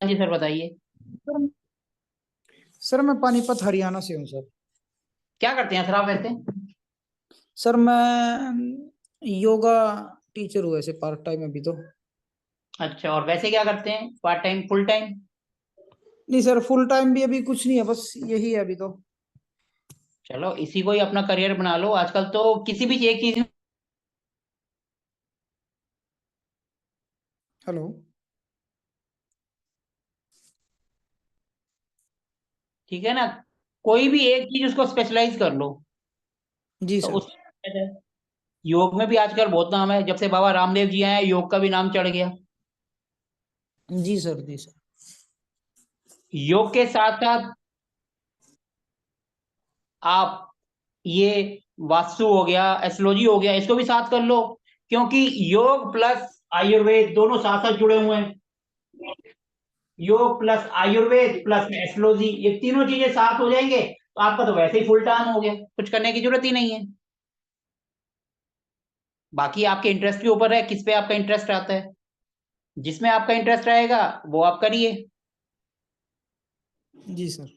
जी sir बताइए। Sir sir मैं पानीपत हरियाणा से हूँ सर। क्या करते हैं सर आप वैसे? सर मैं योगा टीचर हूँ ऐसे पार्ट टाइम अभी तो। अच्छा, और वैसे क्या करते हैं, पार्ट टाइम फुल टाइम? नहीं सर, फुल टाइम भी अभी कुछ नहीं है, बस यही है अभी तो। चलो इसी को ही अपना करियर बना लो, आजकल तो किसी भी एक चीज। हेलो। ठीक है ना? कोई भी एक चीज उसको स्पेशलाइज कर लो। जी तो सर। उस योग में भी आजकल बहुत नाम है, जब से बाबा रामदेव जी आए हैं योग का भी नाम चढ़ गया। जी सर। जी सर। योग के साथ साथ आप ये वास्तु हो गया, एस्ट्रोलॉजी हो गया, इसको भी साथ कर लो। क्योंकि योग प्लस आयुर्वेद दोनों साथ साथ जुड़े हुए हैं। योग प्लस आयुर्वेद प्लस एस्ट्रोलॉजी, ये तीनों चीजें साथ हो जाएंगे तो आपका तो वैसे ही फुल टाइम हो गया, कुछ करने की जरूरत ही नहीं है। बाकी आपके इंटरेस्ट के ऊपर है, किस पे आपका इंटरेस्ट आता है। जिसमें आपका इंटरेस्ट रहेगा वो आप करिए। जी सर।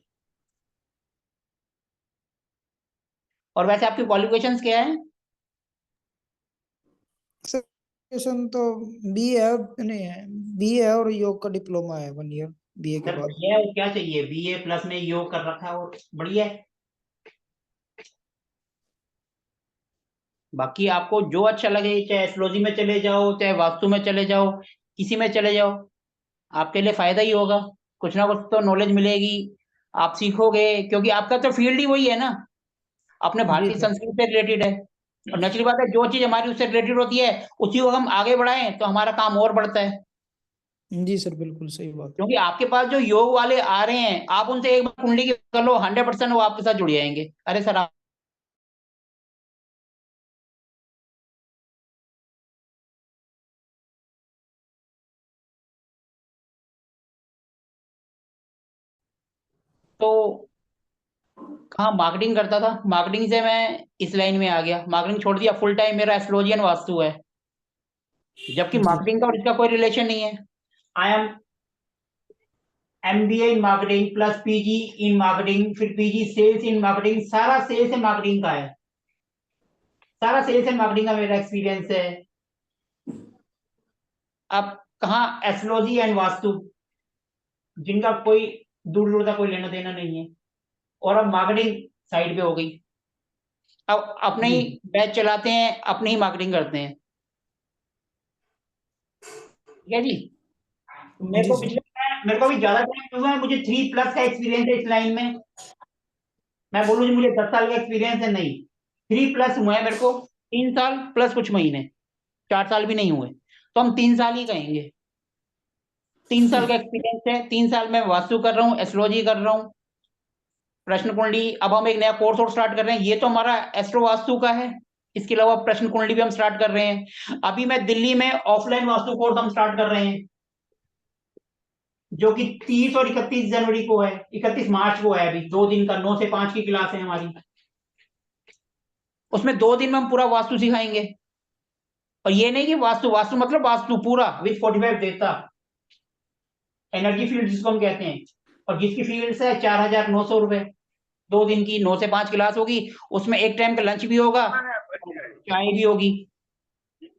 और वैसे आपकी क्वालिफिकेशंस क्या है? सर एजुकेशन तो बी है, नहीं है, बी है और योग का डिप्लोमा है 1 ईयर बीए के सर बाद। बढ़िया है, और क्या चाहिए, बीए प्लस में योग कर रखा है और बढ़िया है। बाकी आपको जो अच्छा लगे, चाहे एस्ट्रोलॉजी में चले जाओ चाहे वास्तु में चले जाओ, किसी में चले जाओ, आपके लिए फायदा ही होगा। कुछ ना कुछ तो नॉलेज मिलेगी, आप सीखोगे, क्योंकि आपका तो फील्ड ही वही है ना, अपने जी भारतीय सर। संस्कृति से रिलेटेड है। और नेचुरल बात है, जो चीज हमारी उससे रिलेटेड होती है उसी को हम आगे बढ़ाएं तो हमारा काम और बढ़ता है। जी सर, बिल्कुल सही बात है। क्योंकि आपके पास जो योग वाले आ रहे हैं, आप उनसे एक बार कुंडली की कर लो, 100% वो आपके साथ जुड़ जाएंगे। अरे सर आप तो कहाँ मार्केटिंग करता था, मार्केटिंग से मैं इस लाइन में आ गया, मार्केटिंग छोड़ दिया, फुल टाइम मेरा एस्ट्रोलॉजी एंड वास्तु है। जबकि जी मार्केटिंग का और इसका कोई रिलेशन नहीं है। I am MBA in marketing plus PG in marketing, फिर पीजी सेल्स इन मार्केटिंग, सारा सेल्स एंड मार्केटिंग का है। सारा सेल्स एंड मार्केटिंग का मेरा एक्सपीरियंस है। अब कहाँ एस्ट्रोलॉजी एंड वास्तु, जिनका कोई दूर दूर तक कोई लेना देना नहीं है, और अब मार्केटिंग साइड पे हो गई। अब अपने जी ही बैच चलाते हैं, अपनी ही मार्केटिंग करते हैं। ठीक है जी। तो मेरे जी को सर। मेरे को भी ज्यादा टाइम हुआ है, मुझे 3+ का एक्सपीरियंस है इस लाइन में। मैं बोलूँ जी मुझे 10 साल का एक्सपीरियंस है, नहीं, 3+ हुआ है मेरे को। 3 साल प्लस कुछ महीने, 4 साल भी नहीं हुए, तो हम 3 साल ही कहेंगे। 3 साल का एक्सपीरियंस है, 3 साल में वास्तु कर रहा हूँ, एस्ट्रोलॉजी कर रहा हूँ, प्रश्न कुंडली। अब हम एक नया कोर्स और स्टार्ट कर रहे हैं, ये तो हमारा एस्ट्रो वास्तु का है। इसके अलावा प्रश्न कुंडली भी हम स्टार्ट कर रहे हैं। अभी मैं दिल्ली में ऑफलाइन वास्तु कोर्स हम स्टार्ट कर रहे हैं, जो कि 30 और 31 जनवरी को है, 31 मार्च को है। अभी 2 दिन का 9 से 5 की क्लास है हमारी। उसमें 2 दिन में हम पूरा वास्तु सिखाएंगे। और ये नहीं कि वास्तु वास्तु मतलब वास्तु पूरा विद 45 देवता, एनर्जी फील्ड जिसको हम कहते हैं। और जिसकी फील्ड है 4,900 रुपए। 2 दिन की 9 से 5 क्लास होगी, उसमें एक टाइम का लंच भी होगा, चाय भी होगी।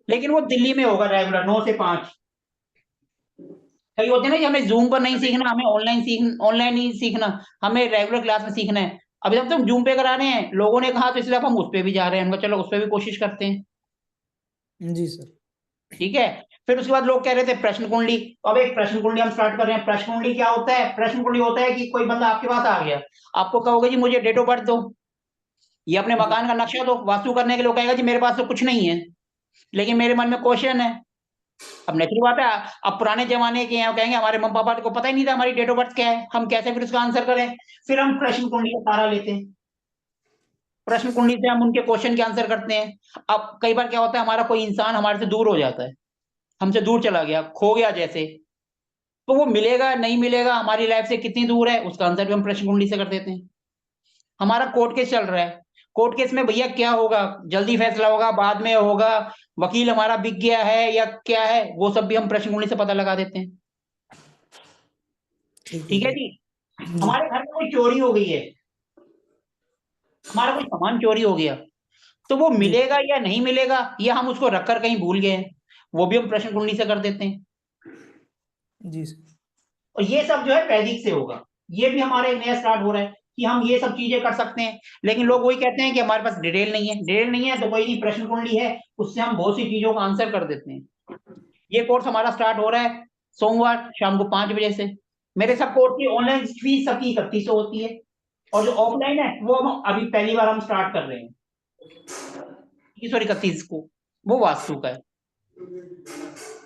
लेकिन वो दिल्ली में होगा रेगुलर 9 से 5। कई होते हैं ना कि हमें जूम पर नहीं सीखना, हमें ऑनलाइन ही सीखना, हमें रेगुलर क्लास में सीखना है। अभी तक तो हम जूम पे करा रहे हैं, लोगों ने कहा तो इसलिए अब हम उस पे भी जा रहे हैं, हमको चलो उस पे भी कोशिश करते हैं। जी सर। ठीक है। फिर उसके बाद लोग कह रहे थे प्रश्न कुंडली, तो अब एक प्रश्न कुंडली हम स्टार्ट कर रहे हैं। प्रश्न कुंडली क्या होता है? प्रश्न कुंडली होता है कि कोई बंदा आपके पास आ गया, आपको कहोगे जी मुझे डेट ऑफ बर्थ दो, ये अपने जी मकान का नक्शा दो। वास्तु करने के लोग कहेगा जी मेरे पास तो कुछ नहीं है, लेकिन मेरे मन में क्वेश्चन है। अब नेचुरल बात है, अब पुराने जमाने के हैं, वो कहेंगे हमारे मम्मी पापा को पता ही नहीं था हमारी डेट ऑफ बर्थ क्या है, हम कैसे फिर उसका आंसर करें। फिर हम प्रश्न कुंडली का सहारा लेते हैं, प्रश्न कुंडली से हम उनके क्वेश्चन के आंसर करते हैं। अब कई बार क्या होता है, हमारा कोई इंसान हमारे से दूर हो जाता है, हमसे दूर चला गया, खो गया जैसे, तो वो मिलेगा नहीं मिलेगा, हमारी लाइफ से कितनी दूर है, उसका आंसर भी हम प्रश्न कुंडली से कर देते हैं। हमारा कोर्ट केस चल रहा है, कोर्ट केस में भैया क्या होगा, जल्दी फैसला होगा बाद में होगा, वकील हमारा बिक गया है या क्या है, वो सब भी हम प्रश्न कुंडली से पता लगा देते हैं। ठीक है जी। जी। हमारे घर में कोई चोरी हो गई है, हमारा कोई सामान चोरी हो गया, तो वो जी। मिलेगा या नहीं मिलेगा, या हम उसको रखकर कहीं भूल गए हैं, वो भी हम प्रश्न कुंडली से कर देते हैं। जी सर। और ये सब जो है वैदिक से होगा। ये भी हमारे नया स्टार्ट हो रहा है कि हम ये सब चीजें कर सकते हैं। लेकिन लोग वही कहते हैं कि हमारे पास डिटेल नहीं है। डिटेल नहीं है तो कोई नहीं, प्रश्न कुंडली है, उससे हम बहुत सी चीजों का आंसर कर देते हैं। ये कोर्स हमारा स्टार्ट हो रहा है सोमवार शाम को 5 बजे से। मेरे सब कोर्स की ऑनलाइन फीस सबकी 3100 होती है, और जो ऑफलाइन है वो हम अभी पहली बार हम स्टार्ट कर रहे हैं, 31 को, वो वास्तु का है।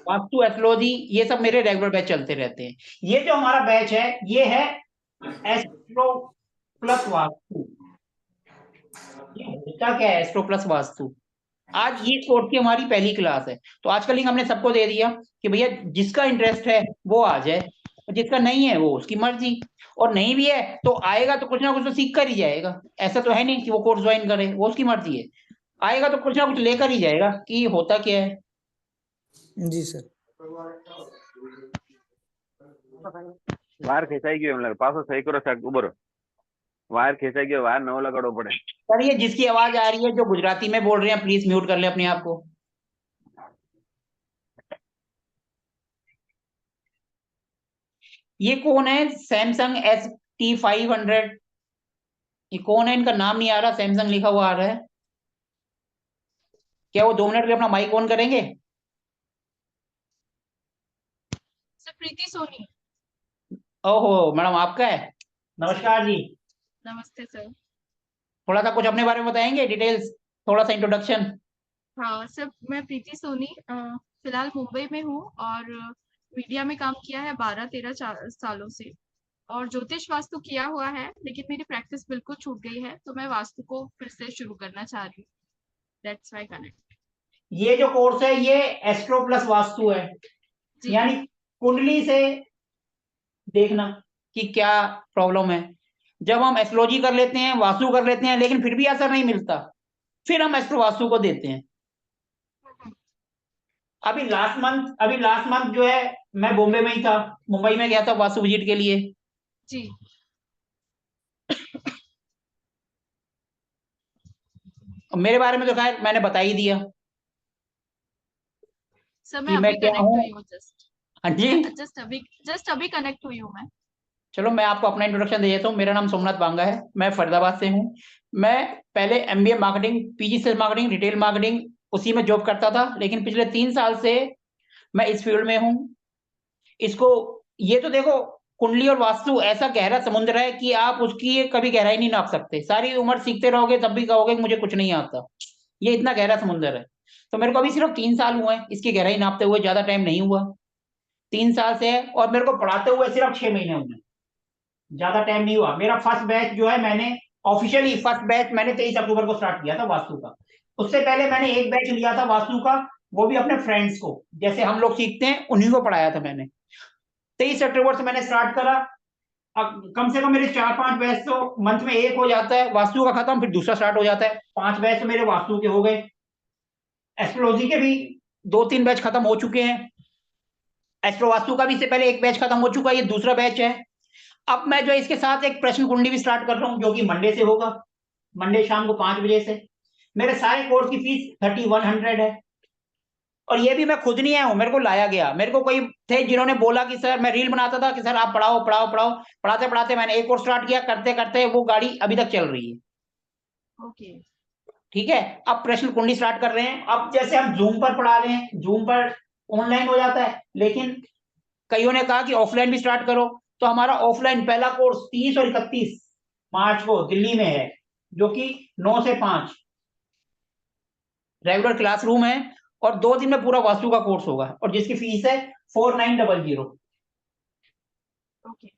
वास्तु, एस्ट्रोलॉजी, ये सब मेरे रेगुलर बैच चलते रहते हैं। ये जो हमारा बैच है ये है एस्ट्रो प्लस वास्तु। ये होता क्या है एस्ट्रो प्लस वास्तु? आज ये कोर्स की हमारी पहली क्लास है, तो आज का लिंक हमने सबको दे दिया कि भैया जिसका इंटरेस्ट है वो आ जाए, और जिसका नहीं है वो उसकी मर्जी। और नहीं भी है तो आएगा तो कुछ ना कुछ तो सीख कर ही जाएगा। ऐसा तो है नहीं कि वो कोर्स ज्वाइन करे, वो उसकी मर्जी है। आएगा तो कुछ ना कुछ लेकर ही जाएगा कि होता क्या है। जी सर। वायर खेचाई गयो एम लागे पाछो सही करो साहब उभो रहो वायर खेचाई गयो वायर नवो लगाड़ो पड़े सर ये जिसकी आवाज आ रही है जो गुजराती में बोल रहे हैं प्लीज म्यूट कर ले अपने आप को। ये कौन है? Samsung ST500। ये कौन है? इनका नाम नहीं आ रहा, सैमसंग लिखा हुआ आ रहा है। क्या वो 2 मिनट के लिए अपना माइक ऑन करेंगे? सर प्रीति सोनी। ओहो मैडम आपका है, नमस्कार जी। नमस्ते सर। थोड़ा सा कुछ अपने बारे में बताएंगे, डिटेल्स, थोड़ा सा इंट्रोडक्शन। हाँ सर, मैं प्रीति सोनी फिलहाल मुंबई में हूँ और मीडिया में काम किया है 12-13 सालों से, और ज्योतिष वास्तु किया हुआ है, लेकिन मेरी प्रैक्टिस बिल्कुल छूट गई है, तो मैं वास्तु को फिर से शुरू करना चाह रही हूँ। That's why connect. ये जो कोर्स है ये एस्ट्रो प्लस वास्तु है, जी। यानी कुंडली से देखना कि क्या प्रॉब्लम है। जब हम एस्ट्रोलॉजी कर लेते हैं, वास्तु कर लेते हैं, लेकिन फिर भी असर नहीं मिलता, फिर हम एस्ट्रो वास्तु को देते हैं। अभी लास्ट मंथ जो है मैं बॉम्बे में ही था, मुंबई में गया था वास्तु विजिट के लिए। जी। मेरे बारे में तो खैर मैंने बता ही दिया सर मैं कि मैं अभी क्या कनेक्ट हूँ। हुई हूँ, हाँ जी, जस्ट अभी कनेक्ट हुई हूँ मैं। चलो मैं आपको अपना इंट्रोडक्शन दे देता हूँ। मेरा नाम सोमनाथ बांगा है, मैं फरीदाबाद से हूँ। मैं पहले MBA marketing, PG sales marketing, retail marketing, उसी में जॉब करता था, लेकिन पिछले 3 साल से मैं इस फील्ड में हूँ। इसको, ये तो देखो, कुंडली और वास्तु ऐसा गहरा समुद्र है कि आप उसकी कभी गहराई नहीं नाप सकते। सारी उम्र सीखते रहोगे तब भी कहोगे कि मुझे कुछ नहीं आता। ये इतना गहरा समुद्र है। तो मेरे को अभी सिर्फ 3 साल हुए हैं इसकी गहराई नापते हुए, ज्यादा टाइम नहीं हुआ। 3 साल से है, और मेरे को पढ़ाते हुए सिर्फ 6 महीने हुए, ज्यादा टाइम नहीं हुआ। मेरा फर्स्ट बैच जो है, मैंने ऑफिशियली फर्स्ट बैच मैंने 23 अक्टूबर को स्टार्ट किया था वास्तु का। उससे पहले मैंने एक बैच लिया था वास्तु का, वो भी अपने फ्रेंड्स को, जैसे हम लोग सीखते हैं उन्हीं को पढ़ाया था मैंने। 23 अक्टूबर से मैंने स्टार्ट करा। अब कम से कम मेरे 4-5 बैच तो मंथ में एक हो जाता है वास्तु का खत्म, फिर दूसरा स्टार्ट हो जाता है। 5 बैच तो मेरे वास्तु के हो गए। एस्ट्रोलॉजी के भी 2-3 बैच खत्म हो चुके हैं। एस्ट्रो वास्तु का भी इससे पहले एक बैच खत्म हो चुका है, ये दूसरा बैच है। अब मैं जो इसके साथ एक प्रश्न कुंडली भी स्टार्ट कर रहा हूँ, जो कि मंडे से होगा, मंडे शाम को 5 बजे से। मेरे सारे कोर्स की फीस 3100 है। और ये भी मैं खुद नहीं आया हूँ, मेरे को लाया गया। मेरे को कोई थे जिन्होंने बोला कि सर, मैं रील बनाता था कि सर आप पढ़ाओ पढ़ाओ पढ़ाओ, पढ़ाते पढ़ाते मैंने एक कोर्स स्टार्ट किया, करते करते वो गाड़ी अभी तक चल रही है। ओके। ठीक है, अब प्रश्न कुंडली स्टार्ट कर रहे हैं। अब जैसे हम जूम पर पढ़ा रहे हैं, जूम पर ऑनलाइन हो जाता है, लेकिन कईयों ने कहा कि ऑफलाइन भी स्टार्ट करो। तो हमारा ऑफलाइन पहला कोर्स 30 और 31 मार्च को दिल्ली में है, जो कि 9 से 5 रेगुलर क्लासरूम है, और 2 दिन में पूरा वास्तु का कोर्स होगा, और जिसकी फीस है 4900। ओके।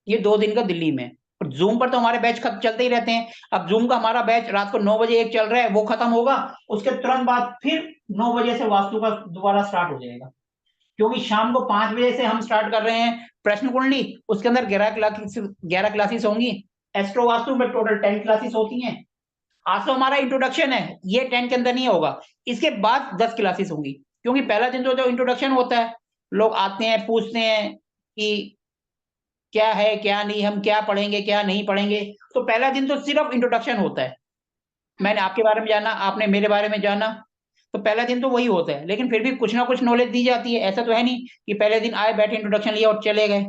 ये 2 दिन का दिल्ली में। और जूम पर तो हमारे बैच चलते ही रहते हैं। अब जूम का हमारा बैच रात को 9 बजे एक चल रहा है, वो खत्म होगा, उसके तुरंत बाद फिर 9 बजे से वास्तु का दोबारा स्टार्ट हो जाएगा। क्योंकि शाम को 5 बजे से हम स्टार्ट कर रहे हैं प्रश्न कुंडली, उसके अंदर 11 क्लासेस होंगी। एस्ट्रो वास्तु में टोटल 10 क्लासेस होती हैं। आज तो हमारा इंट्रोडक्शन है, ये 10 के अंदर नहीं होगा, इसके बाद 10 क्लासेस होंगी। क्योंकि पहला दिन तो जो इंट्रोडक्शन होता है, लोग आते हैं पूछते हैं कि क्या है क्या नहीं, हम क्या पढ़ेंगे क्या नहीं पढ़ेंगे। तो पहला दिन तो सिर्फ इंट्रोडक्शन होता है, मैंने आपके बारे में जाना, आपने मेरे बारे में जाना, तो पहला दिन तो वही होता है। लेकिन फिर भी कुछ ना कुछ नॉलेज दी जाती है, ऐसा तो है नहीं कि पहले दिन आए बैठे इंट्रोडक्शन लिया और चले गए।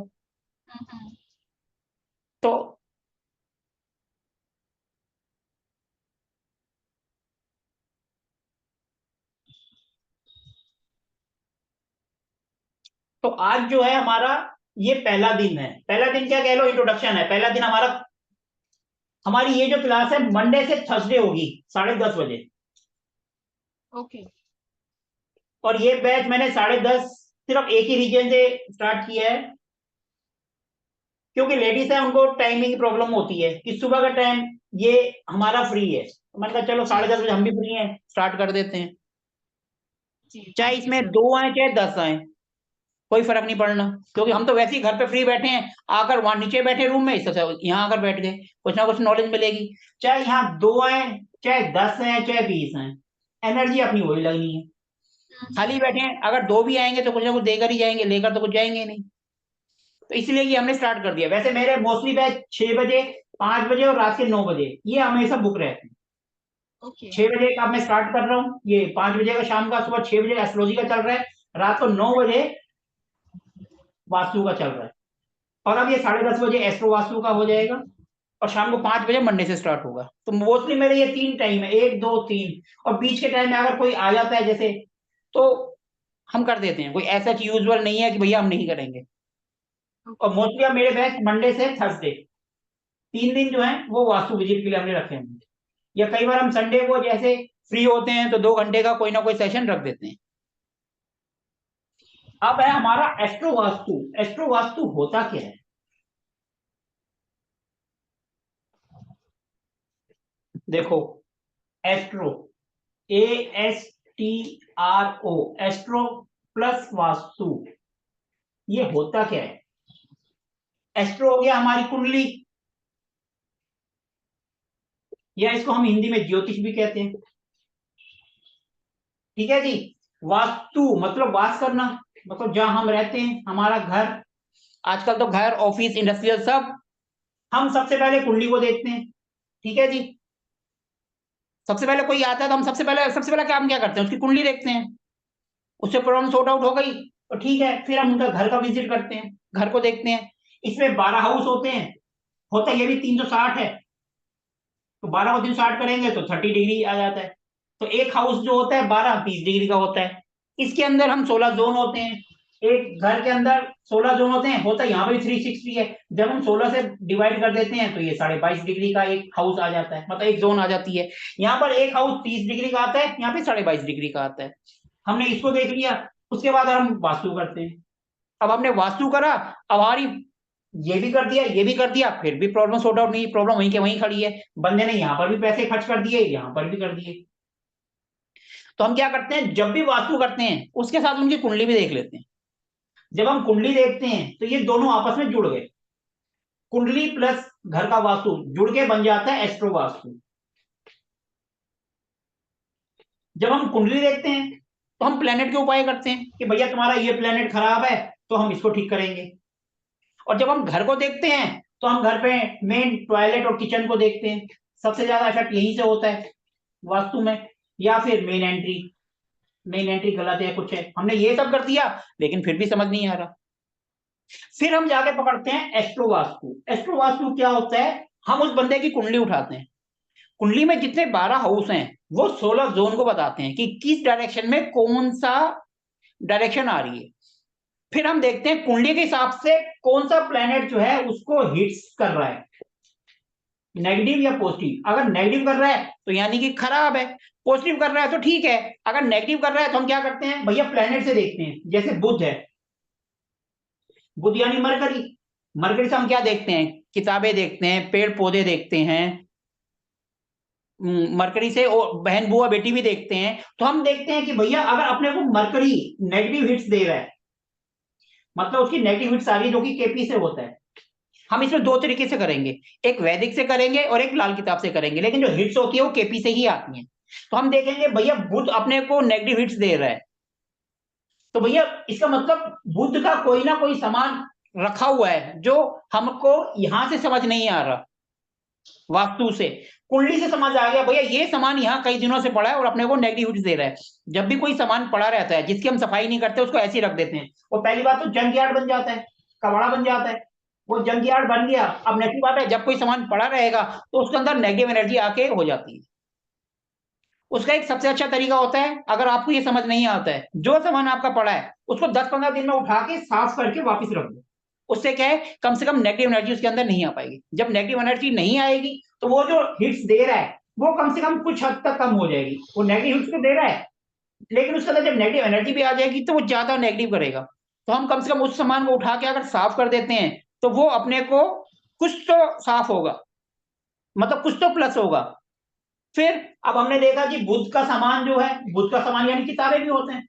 तो आज जो है हमारा ये पहला दिन है। पहला दिन क्या कह लो, इंट्रोडक्शन है। पहला दिन हमारी ये जो क्लास है मंडे से थर्सडे होगी 10:30 बजे। ओके। और ये बैच मैंने 10:30 सिर्फ एक ही रीजन से स्टार्ट किया है, क्योंकि लेडीज है उनको टाइमिंग प्रॉब्लम होती है कि सुबह का टाइम ये हमारा फ्री है, तो मैंने कहा चलो 10:30 बजे हम भी फ्री हैं, स्टार्ट कर देते हैं। जी, चाहे thank you, इसमें sir. 2 आए चाहे 10 आए, कोई फर्क नहीं पड़ना, क्योंकि हम तो वैसे ही घर पे फ्री बैठे हैं, आकर वहां नीचे बैठे रूम में, इससे यहाँ आकर बैठ गए, कुछ ना कुछ नॉलेज मिलेगी। चाहे यहाँ 2 आए चाहे 10 आए चाहे 20 आए, एनर्जी अपनी वही लगनी है। खाली बैठे हैं, अगर 2 भी आएंगे तो कुछ ना कुछ देकर ही जाएंगे, लेकर तो कुछ जाएंगे नहीं। तो इसलिए कि हमने स्टार्ट कर दिया। वैसे मेरे मोस्टली बैच 6 बजे, 5 बजे और रात के 9 बजे ये हमेशा बुक रहते हैं। ओके। 6 बजे का मैं स्टार्ट कर रहा हूँ, ये 5 बजे का शाम का, सुबह 6 बजे एस्ट्रोलॉजी का चल रहा है, रात को 9 बजे वास्तु का चल रहा है। और अब ये 10:30 बजे एस्ट्रो वास्तु का हो जाएगा, और शाम को 5 बजे मंडे से स्टार्ट होगा। तो मोस्टली मेरे ये 3 टाइम है, 1 2 3, और बीच के टाइम में अगर कोई आ जाता है जैसे, तो हम कर देते हैं। कोई ऐसा यूजुअल नहीं है कि भैया हम नहीं करेंगे। और मोस्टली अब मेरे बैच मंडे से थर्सडे 3 दिन जो है वो वास्तु विजिट के लिए हमने रखे हैं, या कई बार हम संडे को जैसे फ्री होते हैं तो 2 घंटे का कोई ना कोई सेशन रख देते हैं। अब है हमारा एस्ट्रो वास्तु। एस्ट्रो वास्तु होता क्या है? देखो, astro ASTRO, astro plus vastu, ये होता क्या है? एस्ट्रो हो गया हमारी कुंडली, या इसको हम हिंदी में ज्योतिष भी कहते हैं, ठीक है जी। वास्तु मतलब वास करना, मतलब जहां हम रहते हैं, हमारा घर। आजकल तो घर, ऑफिस, इंडस्ट्रियल सब, हम सबसे पहले कुंडली को देखते हैं, ठीक है जी। सबसे पहले कोई आता है तो हम सबसे पहले काम क्या करते हैं, उसकी कुंडली देखते हैं, उससे प्रॉब्लम सॉर्ट आउट हो गई तो ठीक है, फिर हम उनका घर का विजिट करते हैं, घर को देखते हैं। इसमें 12 हाउस होते हैं, होता ये भी 360 है, तो 12 को 360 करेंगे तो 30 डिग्री आ जाता है। तो एक हाउस जो होता है 30 डिग्री का होता है। इसके अंदर हम 16 जोन होते हैं, एक घर के अंदर 16 जोन होते हैं, होता है यहाँ पे भी 360 है। जब हम 16 से डिवाइड कर देते हैं तो ये 22.5 डिग्री का एक हाउस आ जाता है, मतलब एक जोन आ जाती है। यहाँ पर एक हाउस 30 डिग्री का आता है, यहाँ पे 22.5 डिग्री का आता है। हमने इसको देख लिया, उसके बाद हम वास्तु करते हैं। अब हमने वास्तु करा, अब हमारी ये भी कर दिया ये भी कर दिया, फिर भी प्रॉब्लम सॉर्ट आउट नहीं, प्रॉब्लम वहीं के वहीं खड़ी है। बंदे ने यहाँ पर भी पैसे खर्च कर दिए, यहाँ पर भी कर दिए। तो हम क्या करते हैं, जब भी वास्तु करते हैं उसके साथ उनकी कुंडली भी देख लेते हैं। जब हम कुंडली देखते हैं तो ये दोनों आपस में जुड़ गए, कुंडली प्लस घर का वास्तु जुड़ के बन जाता है एस्ट्रो वास्तु। जब हम कुंडली देखते हैं तो हम प्लेनेट के उपाय करते हैं कि भैया तुम्हारा ये प्लेनेट खराब है तो हम इसको ठीक करेंगे। और जब हम घर को देखते हैं तो हम घर पे मेन टॉयलेट और किचन को देखते हैं, सबसे ज्यादा इफेक्ट यहीं से होता है वास्तु में। या फिर मेन एंट्री गलत है, कुछ है, हमने ये सब कर दिया लेकिन फिर भी समझ नहीं आ रहा। फिर हम जाके पकड़ते हैं एस्ट्रो वास्तु। एस्ट्रो वास्तु क्या होता है, हम उस बंदे की कुंडली उठाते हैं, कुंडली में जितने 12 हाउस हैं वो 16 जोन को बताते हैं कि किस डायरेक्शन में कौन सा डायरेक्शन आ रही है। फिर हम देखते हैं कुंडली के हिसाब से कौन सा प्लेनेट जो है उसको हिट्स कर रहा है, नेगेटिव या पॉजिटिव। अगर नेगेटिव कर रहा है तो यानी कि खराब है, पॉजिटिव कर रहा है तो ठीक है। अगर नेगेटिव कर रहा है तो हम क्या करते हैं भैया, प्लेनेट से देखते हैं। जैसे बुध है, बुध यानी मरकरी, मरकरी से हम क्या देखते हैं, किताबें देखते हैं, पेड़ पौधे देखते हैं, मरकरी से बहन बुआ बेटी भी देखते हैं। तो हम देखते हैं कि भैया अगर अपने को मरकरी नेगेटिव हिट्स दे रहा है, मतलब उसकी नेगेटिव हिट्स आ रही है जो कि केपी से होता है। हम इसमें 2 तरीके से करेंगे, एक वैदिक से करेंगे और एक लाल किताब से करेंगे, लेकिन जो हिट्स होती है वो केपी से ही आती हैं। तो हम देखेंगे भैया बुध अपने को नेगेटिव हिट्स दे रहा है, तो भैया इसका मतलब बुध का कोई ना कोई सामान रखा हुआ है जो हमको यहां से समझ नहीं आ रहा, वास्तु से, कुंडली से समझ आ गया भैया ये सामान यहाँ कई दिनों से पड़ा है और अपने को नेगेटिव हिट्स दे रहा है। जब भी कोई सामान पड़ा रहता है जिसकी हम सफाई नहीं करते उसको ऐसे ही रख देते हैं, और पहली बात तो जंक यार्ड बन जाता है, कबाड़ा बन जाता है। वो जंक यार्ड बन गया, अब नेगेटिव बात है जब कोई सामान पड़ा रहेगा तो उसके अंदर नेगेटिव एनर्जी आके हो जाती है। उसका एक सबसे अच्छा तरीका होता है, अगर आपको ये समझ नहीं आता है, जो सामान आपका पड़ा है उसको 10-15 दिन में उठा के साफ करके वापस रख दो। उससे क्या है, कम से कम नेगेटिव एनर्जी उसके अंदर नहीं आ पाएगी। जब नेगेटिव एनर्जी नहीं आएगी तो वो जो हिट्स दे रहा है वो कम से कम कुछ हद तक कम हो जाएगी। वो नेगेटिव हिट्स तो दे रहा है लेकिन उसके अंदर जब नेगेटिव एनर्जी भी आ जाएगी तो वो ज्यादा नेगेटिव करेगा। तो हम कम से कम उस सामान को उठा के अगर साफ कर देते हैं तो वो अपने को कुछ तो साफ होगा, मतलब कुछ तो प्लस होगा। फिर अब हमने देखा कि बुद्ध का सामान जो है, बुद्ध का सामान यानी किताबें भी होते हैं,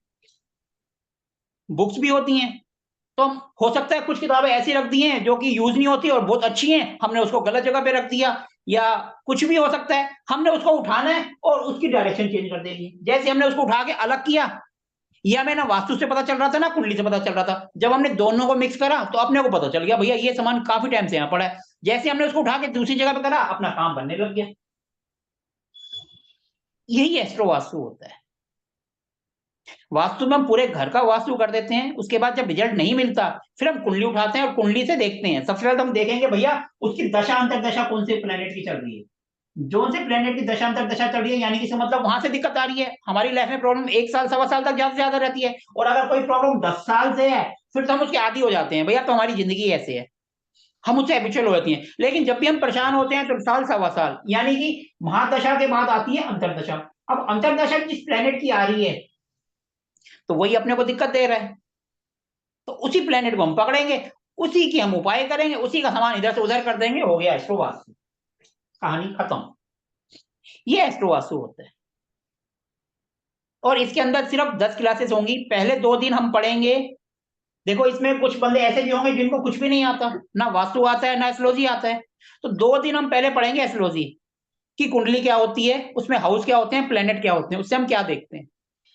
बुक्स भी होती हैं। तो हम हो सकता है कुछ किताबें ऐसी रख दी हैं जो कि यूज नहीं होती और बहुत अच्छी हैं, हमने उसको गलत जगह पे रख दिया, या कुछ भी हो सकता है हमने उसको उठाना है और उसकी डायरेक्शन चेंज कर देनी है। जैसे हमने उसको उठा के अलग किया, ये हमें ना वास्तु से पता चल रहा था ना कुंडली से पता चल रहा था। जब हमने दोनों को मिक्स करा तो अपने को पता चल गया भैया ये सामान काफी टाइम से यहाँ पड़ा है। जैसे हमने उसको उठा के दूसरी जगह पे करा अपना काम बनने लग गया। यही एस्ट्रो वास्तु होता है। वास्तु में हम पूरे घर का वास्तु कर देते हैं, उसके बाद जब रिजल्ट नहीं मिलता फिर हम कुंडली उठाते हैं और कुंडली से देखते हैं। सबसे पहले तो हम देखेंगे भैया उसकी दशा अंतर्दशा कौन से प्लेनेट की चल रही है। जो से प्लेनेट की दशा अंतर्दशा चल रही है यानी कि मतलब वहां से दिक्कत आ रही है। हमारी लाइफ में प्रॉब्लम 1 साल 1.25 साल तक ज्यादा से ज्यादा रहती है, और अगर कोई प्रॉब्लम 10 साल से है फिर तो हम उसके आदी हो जाते हैं, भैया तो हमारी जिंदगी ऐसे है, हम उससे हैबिचुअल हो जाती हैं। लेकिन जब भी हम परेशान होते हैं तो साल 1.25 साल यानी कि महादशा के बाद आती है अंतर्दशा। अब अंतर्दशा जिस प्लेनेट की आ रही है तो वही अपने को दिक्कत दे रहा है, तो उसी प्लेनेट को हम पकड़ेंगे, उसी की हम उपाय करेंगे, उसी का सामान इधर से उधर कर देंगे, हो गया एस्ट्रो वास्तु, कहानी खत्म। ये एस्ट्रो वास्तु होता है। और इसके अंदर सिर्फ 10 क्लासेस होंगी। पहले 2 दिन हम पढ़ेंगे। देखो इसमें कुछ बंदे ऐसे भी होंगे जिनको कुछ भी नहीं आता, ना वास्तु आता है ना एस्ट्रोलॉजी आता है। तो 2 दिन हम पहले पढ़ेंगे एस्ट्रोलॉजी की, कुंडली क्या होती है, उसमें हाउस क्या होते हैं, प्लेनेट क्या होते हैं, उससे हम क्या देखते हैं,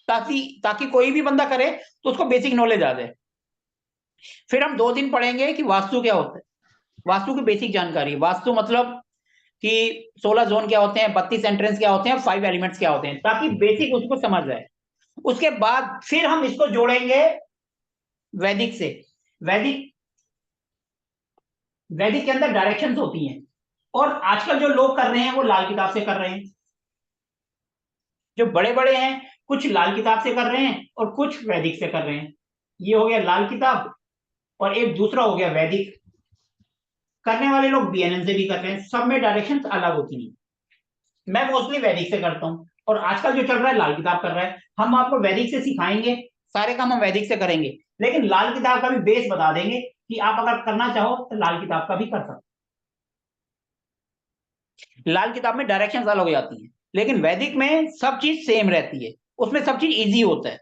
ताकि कोई भी बंदा करे तो उसको बेसिक नॉलेज आ जाए। फिर हम 2 दिन पढ़ेंगे कि वास्तु क्या होता है, वास्तु की बेसिक जानकारी। वास्तु मतलब कि 16 जोन क्या होते हैं, 32 एंट्रेंस क्या होते हैं, 5 एलिमेंट्स क्या होते हैं, ताकि बेसिक उसको समझ जाए। उसके बाद फिर हम इसको जोड़ेंगे वैदिक से। वैदिक के अंदर डायरेक्शंस होती हैं, और आजकल जो लोग कर रहे हैं वो लाल किताब से कर रहे हैं। जो बड़े बड़े हैं कुछ लाल किताब से कर रहे हैं और कुछ वैदिक से कर रहे हैं। ये हो गया लाल किताब, और एक दूसरा हो गया वैदिक। करने वाले लोग बीएनएन से भी कर रहे हैं, सब में डायरेक्शंस अलग होती हैं। मैं मोस्टली वैदिक से करता हूं, और आजकल जो चल रहा है लाल किताब कर रहा है। हम आपको वैदिक से सिखाएंगे, सारे काम हम वैदिक से करेंगे, लेकिन लाल किताब का भी बेस बता देंगे कि आप अगर करना चाहो तो लाल किताब का भी कर सकते। लाल किताब में डायरेक्शंस अलग हो जाती हैं, लेकिन वैदिक में सब चीज सेम रहती है, उसमें सब चीज इजी होता है।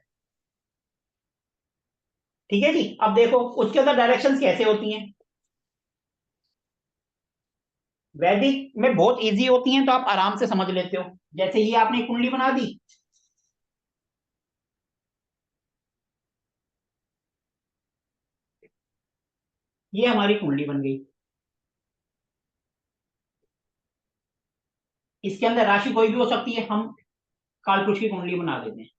ठीक है जी। अब देखो उसके अंदर डायरेक्शंस कैसे होती हैं। वैदिक में बहुत इजी होती हैं, तो आप आराम से समझ लेते हो। जैसे ये आपने कुंडली बना दी, ये हमारी कुंडली बन गई। इसके अंदर राशि कोई भी हो सकती है, हम कालपुरुष की कुंडली बना देते हैं।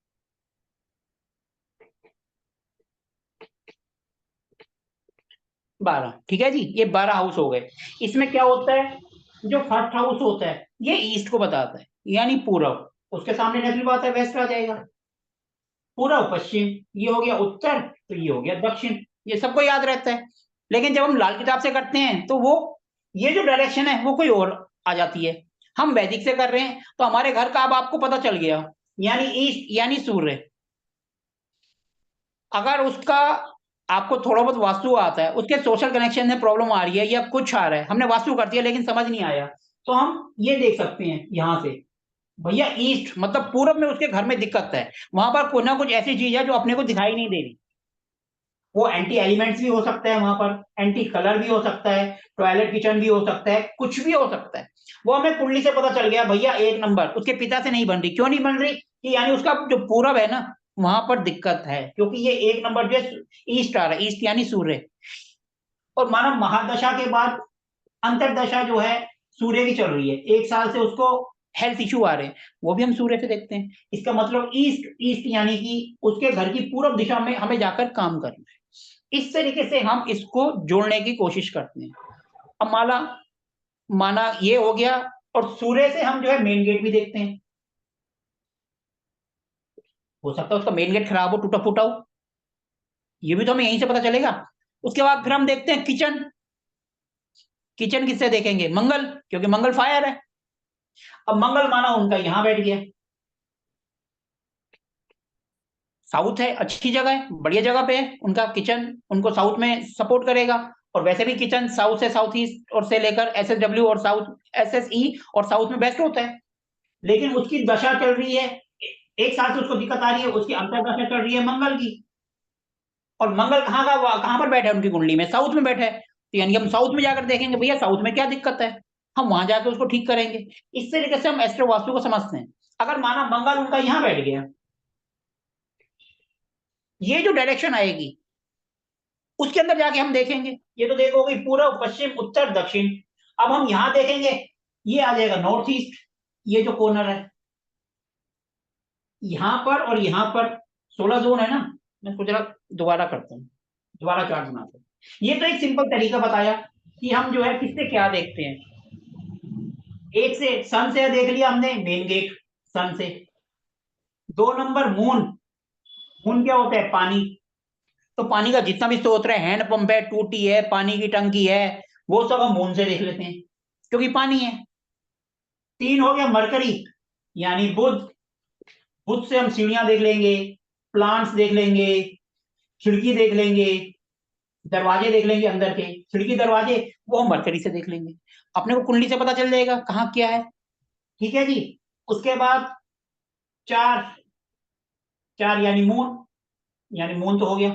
बारह, ठीक है जी। ये 12 हाउस हो गए। इसमें क्या होता है, जो फर्स्ट हाउस होता है ये ईस्ट को बताता है, यानी पूरब। उसके सामने नेगेटिव बात है, वेस्ट आ जाएगा। पूर्व पश्चिम ये हो गया उत्तर, तो ये हो गया दक्षिण। ये सबको याद रहता है। लेकिन जब हम लाल किताब से करते हैं तो वो ये जो डायरेक्शन है वो कोई और आ जाती है। हम वैदिक से कर रहे हैं तो हमारे घर का अब आपको पता चल गया, यानी ईस्ट यानी सूर्य। अगर उसका आपको थोड़ा बहुत वास्तु आता है, उसके सोशल कनेक्शन में प्रॉब्लम आ रही है या कुछ आ रहा है, हमने वास्तु कर दिया लेकिन समझ नहीं आया, तो हम ये देख सकते हैं यहां से, भैया ईस्ट मतलब पूरब में उसके घर में दिक्कत है, वहां पर कोई ना कुछ ऐसी चीज है जो अपने को दिखाई नहीं दे रही। वो एंटी एलिमेंट्स भी हो सकता है, वहां पर एंटी कलर भी हो सकता है, टॉयलेट किचन भी हो सकता है, कुछ भी हो सकता है। वो हमें कुंडली से पता चल गया भैया 1 नंबर उसके पिता से नहीं बन रही। क्यों नहीं बन रही, कि यानी उसका जो पूरब है ना वहां पर दिक्कत है, क्योंकि ये 1 नंबर जो ईस्ट आ रहा है, ईस्ट यानी सूर्य। और माना महादशा के बाद अंतरदशा जो है सूर्य की चल रही है, 1 साल से उसको हेल्थ इश्यू आ रहे हैं, वो भी हम सूर्य से देखते हैं। इसका मतलब ईस्ट ईस्ट यानी कि उसके घर की पूर्व दिशा में हमें जाकर काम करना है। इस तरीके से हम इसको जोड़ने की कोशिश करते हैं। अब माना ये हो गया, और सूर्य से हम जो है मेन गेट भी देखते हैं। हो सकता है उसका मेन गेट खराब हो, टूटा फूटा हो, ये भी तो हमें यहीं से पता चलेगा। उसके बाद फिर हम देखते हैं किचन। किचन किससे देखेंगे? मंगल, क्योंकि मंगल फायर है। अब मंगल माना उनका यहां बैठ गया, साउथ है, अच्छी जगह है, बढ़िया जगह पे है उनका किचन, उनको साउथ में सपोर्ट करेगा। और वैसे भी किचन साउथ से साउथ ईस्ट और से लेकर SSW और साउथ SSE और साउथ में बेस्ट होता है। लेकिन उसकी दशा चल रही है, 1 साल से उसको दिक्कत आ रही है, उसकी अंतरदशा चल रही है मंगल की। और मंगल कहाँ पर बैठा है उनकी कुंडली में? साउथ में बैठा है। तो यानी हम साउथ में जाकर देखेंगे भैया साउथ में क्या दिक्कत है, हम वहां जाकर उसको ठीक करेंगे। इस तरीके से हम एस्ट्रो वास्तु को समझते हैं। अगर माना मंगल उनका यहां बैठ गया, ये जो डायरेक्शन आएगी उसके अंदर जाके हम देखेंगे। ये तो देखोगे पूर्व पश्चिम उत्तर दक्षिण। अब हम यहां देखेंगे, ये आ जाएगा नॉर्थ ईस्ट, ये जो कॉर्नर है यहां पर और यहां पर 16 जोन है ना। मैं इसको जरा दोबारा करता हूँ, दोबारा चार्ट बनाता हूँ। ये तो एक सिंपल तरीका बताया कि हम जो है किससे क्या देखते हैं। एक से सन से देख लिया हमने, मेन गेट सन से। 2 नंबर मून। मून क्या होता है? पानी। तो पानी का जितना भी स्रोत है, हैंड पंप है, टूटी है, पानी की टंकी है, वो सब हम मून से देख लेते हैं क्योंकि पानी है। 3 हो गया मरकरी यानी बुध। बुध से हम सीढ़ियां देख लेंगे, प्लांट्स देख लेंगे, खिड़की देख लेंगे, दरवाजे देख लेंगे अंदर के, खिड़की दरवाजे वो हम मरकरी से देख लेंगे। अपने को कुंडली से पता चल जाएगा कहाँ क्या है। ठीक है जी। उसके बाद 4 4 यानी मून तो हो गया।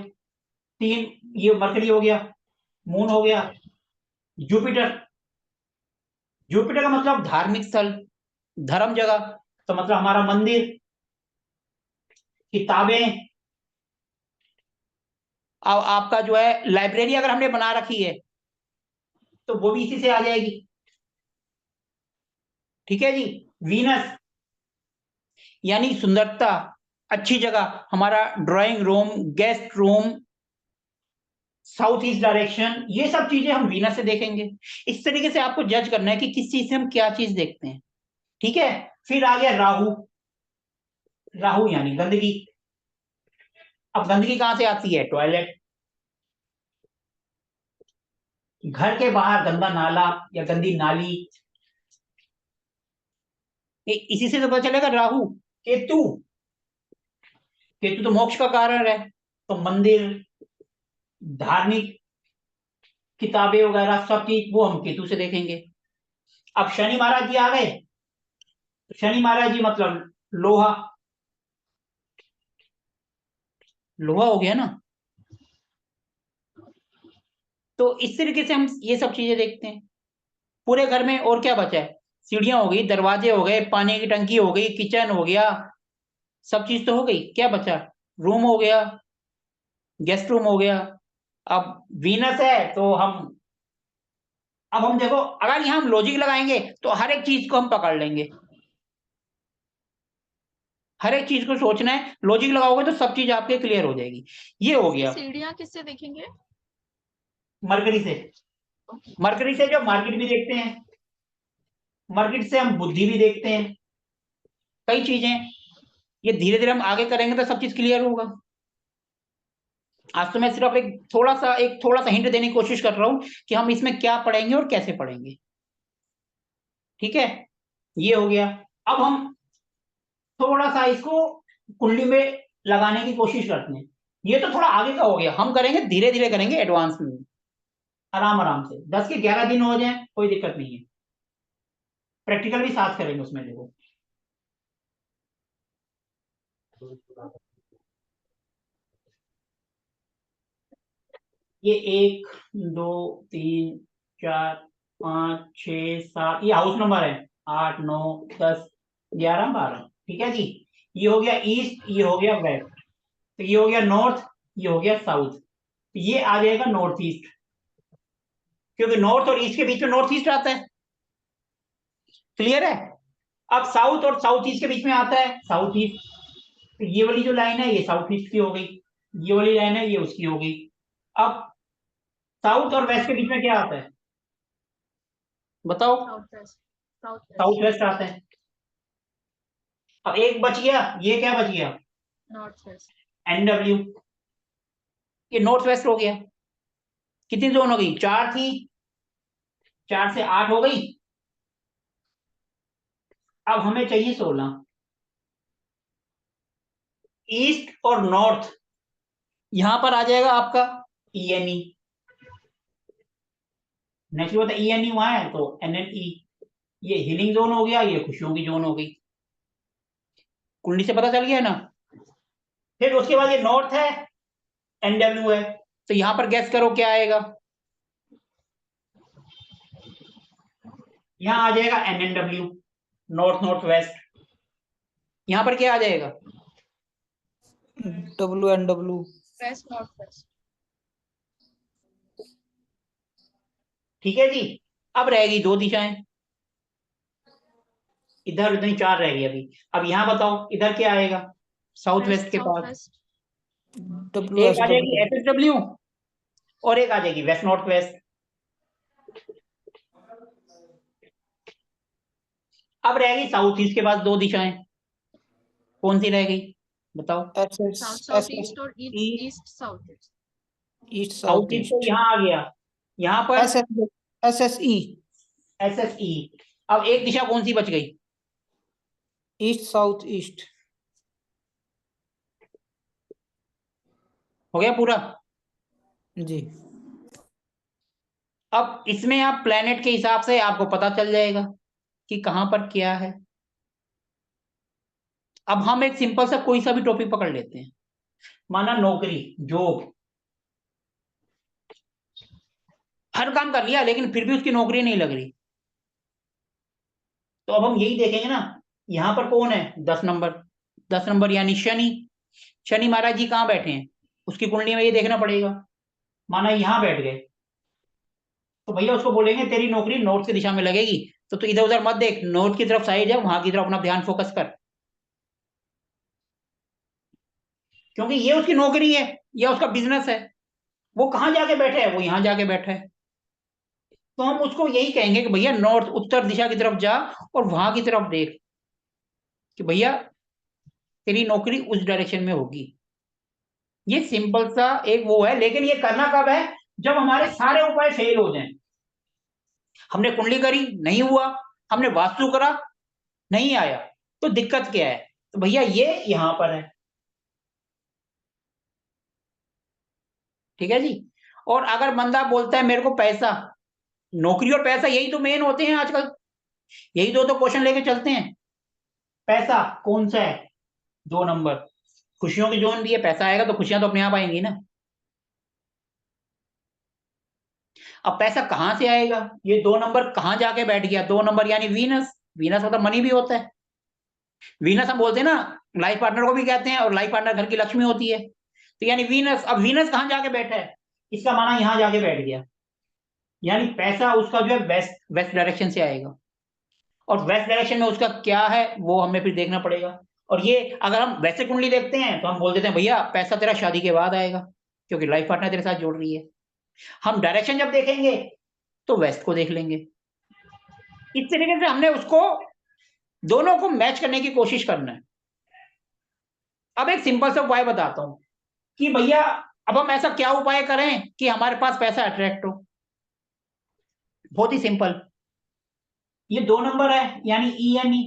3 ये मरकरी हो गया, मून हो गया। जुपिटर। जुपिटर का मतलब धार्मिक स्थल, धर्म जगह। तो मतलब हमारा मंदिर, किताबें। अब आपका जो है लाइब्रेरी अगर हमने बना रखी है तो वो भी इसी से आ जाएगी। ठीक है जी। वीनस यानी सुंदरता, अच्छी जगह, हमारा drawing room, guest room, south east direction, ये सब चीजें हम वीनस से देखेंगे। इस तरीके से आपको जज करना है कि किस चीज से हम क्या चीज देखते हैं। ठीक है। फिर आ गया राहु। राहु यानी गंदगी। अब गंदगी कहां से आती है? टॉयलेट। घर के बाहर गंदा नाला या गंदी नाली, इसी से तो पता चलेगा। राहु। केतु। केतु तो मोक्ष का कारण है, तो मंदिर, धार्मिक किताबें वगैरह सब चीज वो हम केतु से देखेंगे। अब शनि महाराज जी आ गए, तो शनि महाराज जी मतलब लोहा। लोहा हो गया ना। तो इस तरीके से हम ये सब चीजें देखते हैं। पूरे घर में और क्या बचा है? सीढ़ियां हो गई, दरवाजे हो गए, पानी की टंकी हो गई, किचन हो गया, सब चीज तो हो गई। क्या बचा? रूम हो गया, गेस्ट रूम हो गया। अब वीनस है तो अब हम देखो, अगर यहां हम लॉजिक लगाएंगे तो हर एक चीज को हम पकड़ लेंगे। हर एक चीज को सोचना है, लॉजिक लगाओगे तो सब चीज आपके क्लियर हो जाएगी। ये हो गया सीढ़ियां किससे देखेंगे? मरकरी से। मरकरी से जो मार्केट भी देखते हैं, मार्केट से हम बुद्धि भी देखते हैं, कई चीजें। ये धीरे धीरे हम आगे करेंगे तो सब चीज क्लियर होगा। आज तो मैं सिर्फ एक थोड़ा सा हिंट देने की कोशिश कर रहा हूं कि हम इसमें क्या पढ़ेंगे और कैसे पढ़ेंगे। ठीक है। ये हो गया। अब हम थोड़ा सा इसको कुंडली में लगाने की कोशिश करते हैं। ये तो थोड़ा आगे का हो गया, हम करेंगे धीरे धीरे करेंगे, एडवांस में, आराम आराम से। 10 के 11 दिन हो जाए कोई दिक्कत नहीं है। प्रैक्टिकल भी साथ करेंगे उसमें। देखो ये 1 2 3 4 5 6 7 ये हाउस नंबर है। 8 9 10 11 12। ठीक है जी। ये हो गया ईस्ट, ये हो गया वेस्ट, तो ये हो गया नॉर्थ, ये हो गया साउथ। ये आ जाएगा नॉर्थ ईस्ट। क्योंकि नॉर्थ और ईस्ट के बीच में नॉर्थ ईस्ट आता है। क्लियर है? अब साउथ और साउथ ईस्ट के बीच में आता है साउथ ईस्ट। तो ये वाली जो लाइन है ये साउथ ईस्ट की हो गई, ये वाली लाइन है ये उसकी हो गई। अब साउथ और वेस्ट के बीच में क्या आता है बताओ? South west, south south west आता है। अब एक बच गया, ये क्या बच गया? North west. NW। ये नॉर्थ वेस्ट हो गया। कितनी जोन हो गई? 4 थी, 4 से 8 हो गई। अब हमें चाहिए 16। ईस्ट और नॉर्थ यहां पर आ जाएगा आपका ENE। नेक्स्ट होता है ENE वहां है तो NNE। ये हीलिंग जोन हो गया, ये खुशियों की जोन हो गई। कुंडली से पता चल गया ना? फिर उसके बाद ये नॉर्थ है, NW है, तो यहां पर गैस करो क्या आएगा? यहां आ जाएगा NNW, नॉर्थ नॉर्थ वेस्ट। यहां पर क्या आ जाएगा? WNW। West north west. ठीक है जी। अब रहेगी 2 दिशाएं, इधर उतनी 4 रह गई अभी। अब यहां बताओ इधर क्या आएगा? साउथ वेस्ट के साउथ पास वेस्ट। एक आ जाएगी WSW। SSW और एक आ जाएगी वेस्ट नॉर्थ वेस्ट। अब रहेगी साउथ ईस्ट के पास 2 दिशाएं, कौन सी रह गई बताओ? साउथ साउथ ईस्ट और east south east. East south south east तो ईस्ट। यहाँ आ गया, यहाँ पर SSE। SSE। अब एक दिशा कौन सी बच गई? East south east. हो गया पूरा? जी। अब इसमें आप प्लेनेट के हिसाब से आपको पता चल जाएगा कि कहां पर क्या है। अब हम एक सिंपल सा कोई सा भी टॉपिक पकड़ लेते हैं, माना नौकरी, जॉब। हर काम कर लिया लेकिन फिर भी उसकी नौकरी नहीं लग रही, तो अब हम यही देखेंगे ना, यहां पर कौन है? 10 नंबर। 10 नंबर यानी शनि। शनि महाराज जी कहाँ बैठे हैं? उसकी कुंडली में ये देखना पड़ेगा। माना यहां बैठ गए तो भैया उसको बोलेंगे तेरी नौकरी नॉर्थ की दिशा में लगेगी, तो तू इधर उधर मत देख, नॉर्थ की तरफ साइड है, वहां की तरफ अपना ध्यान फोकस कर, क्योंकि ये उसकी नौकरी है या उसका बिजनेस है। वो कहाँ जाके बैठा है? वो यहां जाके बैठा है। तो हम उसको यही कहेंगे कि भैया नॉर्थ उत्तर दिशा की तरफ जा और वहां की तरफ देख कि भैया तेरी नौकरी उस डायरेक्शन में होगी। ये सिंपल सा एक वो है, लेकिन ये करना कब है? जब हमारे सारे उपाय फेल हो जाएं। हमने कुंडली करी नहीं हुआ, हमने वास्तु करा नहीं आया, तो दिक्कत क्या है? तो भैया ये यहां पर है। ठीक है जी। और अगर बंदा बोलता है मेरे को पैसा, नौकरी और पैसा यही तो मेन होते हैं आजकल, यही दो तो क्वेश्चन लेके चलते हैं। पैसा कौन सा है? 2 नंबर। खुशियों की जोन भी है, पैसा आएगा तो खुशियां तो अपने आप आएंगी ना। अब पैसा कहां से आएगा? ये 2 नंबर कहां जाके बैठ गया? 2 नंबर यानी वीनस। वीनस मतलब मनी भी होता है। वीनस हम बोलते हैं ना, लाइफ पार्टनर को भी कहते हैं, और लाइफ पार्टनर घर की लक्ष्मी होती है। तो यानी वीनस, अब वीनस कहां जाके बैठा है? इसका माना यहां जाके बैठ गया, यानी पैसा उसका जो है वेस्ट वेस्ट डायरेक्शन से आएगा। और वेस्ट डायरेक्शन में उसका क्या है वो हमें फिर देखना पड़ेगा। और ये अगर हम वैसे कुंडली देखते हैं तो हम बोल देते हैं भैया पैसा तेरा शादी के बाद आएगा, क्योंकि लाइफ पार्टनर तेरे साथ जोड़ रही है। हम डायरेक्शन जब देखेंगे तो वेस्ट को देख लेंगे। इस तरीके से हमने उसको दोनों को मैच करने की कोशिश करना है। अब एक सिंपल सा उपाय बताता हूं कि भैया अब हम ऐसा क्या उपाय करें कि हमारे पास पैसा अट्रैक्ट हो। बहुत ही सिंपल, ये 2 नंबर है यानी ENE।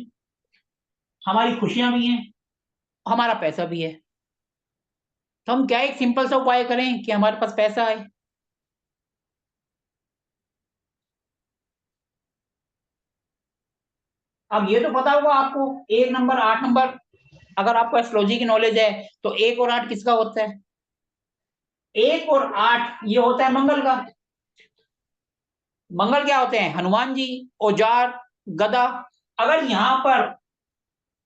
हमारी खुशियां भी हैं, हमारा पैसा भी है, तो हम क्या एक सिंपल सा उपाय करें कि हमारे पास पैसा आए। अब ये तो पता होगा आपको, 1 नंबर 8 नंबर, अगर आपको एस्ट्रोलॉजी की नॉलेज है तो 1 और 8 किसका होता है? 1 और 8 ये होता है मंगल का। मंगल क्या होते हैं? हनुमान जी, औजार, गदा। अगर यहां पर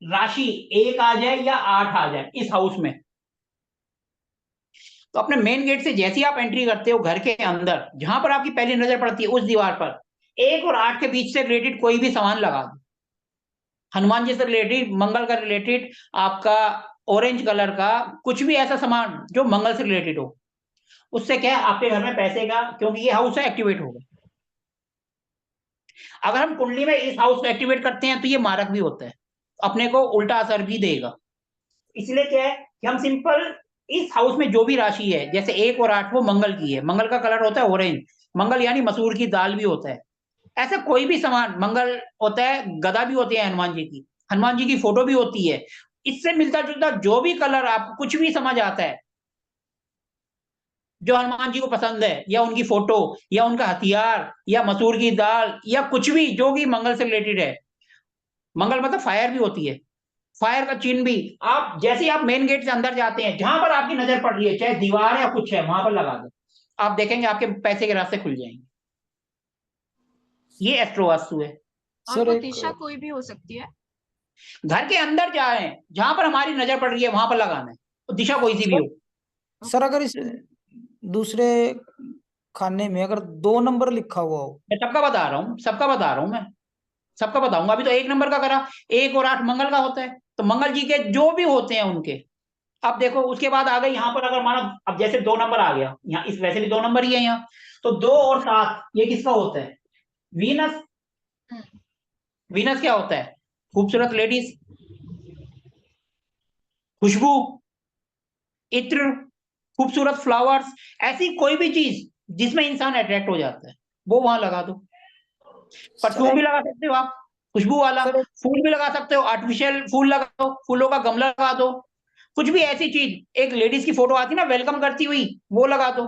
राशि 1 आ जाए या 8 आ जाए इस हाउस में, तो तो अपने मेन गेट से जैसे ही आप एंट्री करते हो घर के अंदर, जहां पर आपकी पहली नजर पड़ती है उस दीवार पर 1 और 8 के बीच से रिलेटेड कोई भी सामान लगा दो। हनुमान जी से रिलेटेड, मंगल का रिलेटेड, आपका ऑरेंज कलर का कुछ भी ऐसा सामान जो मंगल से रिलेटेड हो, उससे क्या है आपके घर में पैसे का, क्योंकि ये हाउस है, एक्टिवेट होगा। अगर हम कुंडली में इस हाउस को एक्टिवेट करते हैं तो ये मारक भी होता है, अपने को उल्टा असर भी देगा। इसलिए क्या है कि हम सिंपल इस हाउस में जो भी राशि है, जैसे 1 और 8 वो मंगल की है, मंगल का कलर होता है ऑरेंज, मंगल यानी मसूर की दाल भी होता है, ऐसा कोई भी सामान मंगल होता है, गदा भी होती है हनुमान जी की फोटो भी होती है, इससे मिलता जुलता जो भी कलर आपको कुछ भी समझ आता है जो हनुमान जी को पसंद है, या उनकी फोटो, या उनका हथियार, या मसूर की दाल, या कुछ भी जो भी मंगल से रिलेटेड है, मंगल मतलब फायर भी होती है, फायर का चिन्ह भी, आप जैसे ही आप मेन गेट से अंदर जाते हैं, जहां पर आपकी नजर पड़ रही है, चाहे दीवार या कुछ है, वहां पर लगा दो, आप देखेंगे आपके पैसे के रास्ते खुल जाएंगे। ये एस्ट्रो वास्तु है। और सर वो एक दिशा कोई भी हो सकती है। घर के अंदर जाए, जहां पर हमारी नजर पड़ रही है वहां पर लगाना है, तो दिशा कोई सी भी हो। सर अगर इस दूसरे खाने में अगर 2 नंबर लिखा हुआ हो, मैं सबका बता रहा हूँ, सबका बता रहा हूँ, मैं सबका बताऊंगा। अभी तो 1 नंबर का करा, 1 और 8 मंगल का होता है, तो मंगल जी के जो भी होते हैं उनके, अब देखो उसके बाद आ गए यहाँ पर, अगर मानो अब जैसे 2 नंबर आ गया यहाँ, इस वैसे भी 2 नंबर ही है यहाँ, तो 2 और 7 ये किसका होता है? वीनस। वीनस क्या होता है? खूबसूरत लेडीज, खुशबू, इत्र, खूबसूरत फ्लावर्स, ऐसी कोई भी चीज जिसमें इंसान अट्रैक्ट हो जाता है वो वहां लगा दो। परफ्यूम भी लगा सकते हो आप, खुशबू वाला। सर फूल भी लगा सकते हो, आर्टिफिशियल फूल लगा दो, फूलों का गमला लगा दो, कुछ भी ऐसी चीज, एक लेडीज की फोटो आती है ना वेलकम करती हुई, वो लगा दो।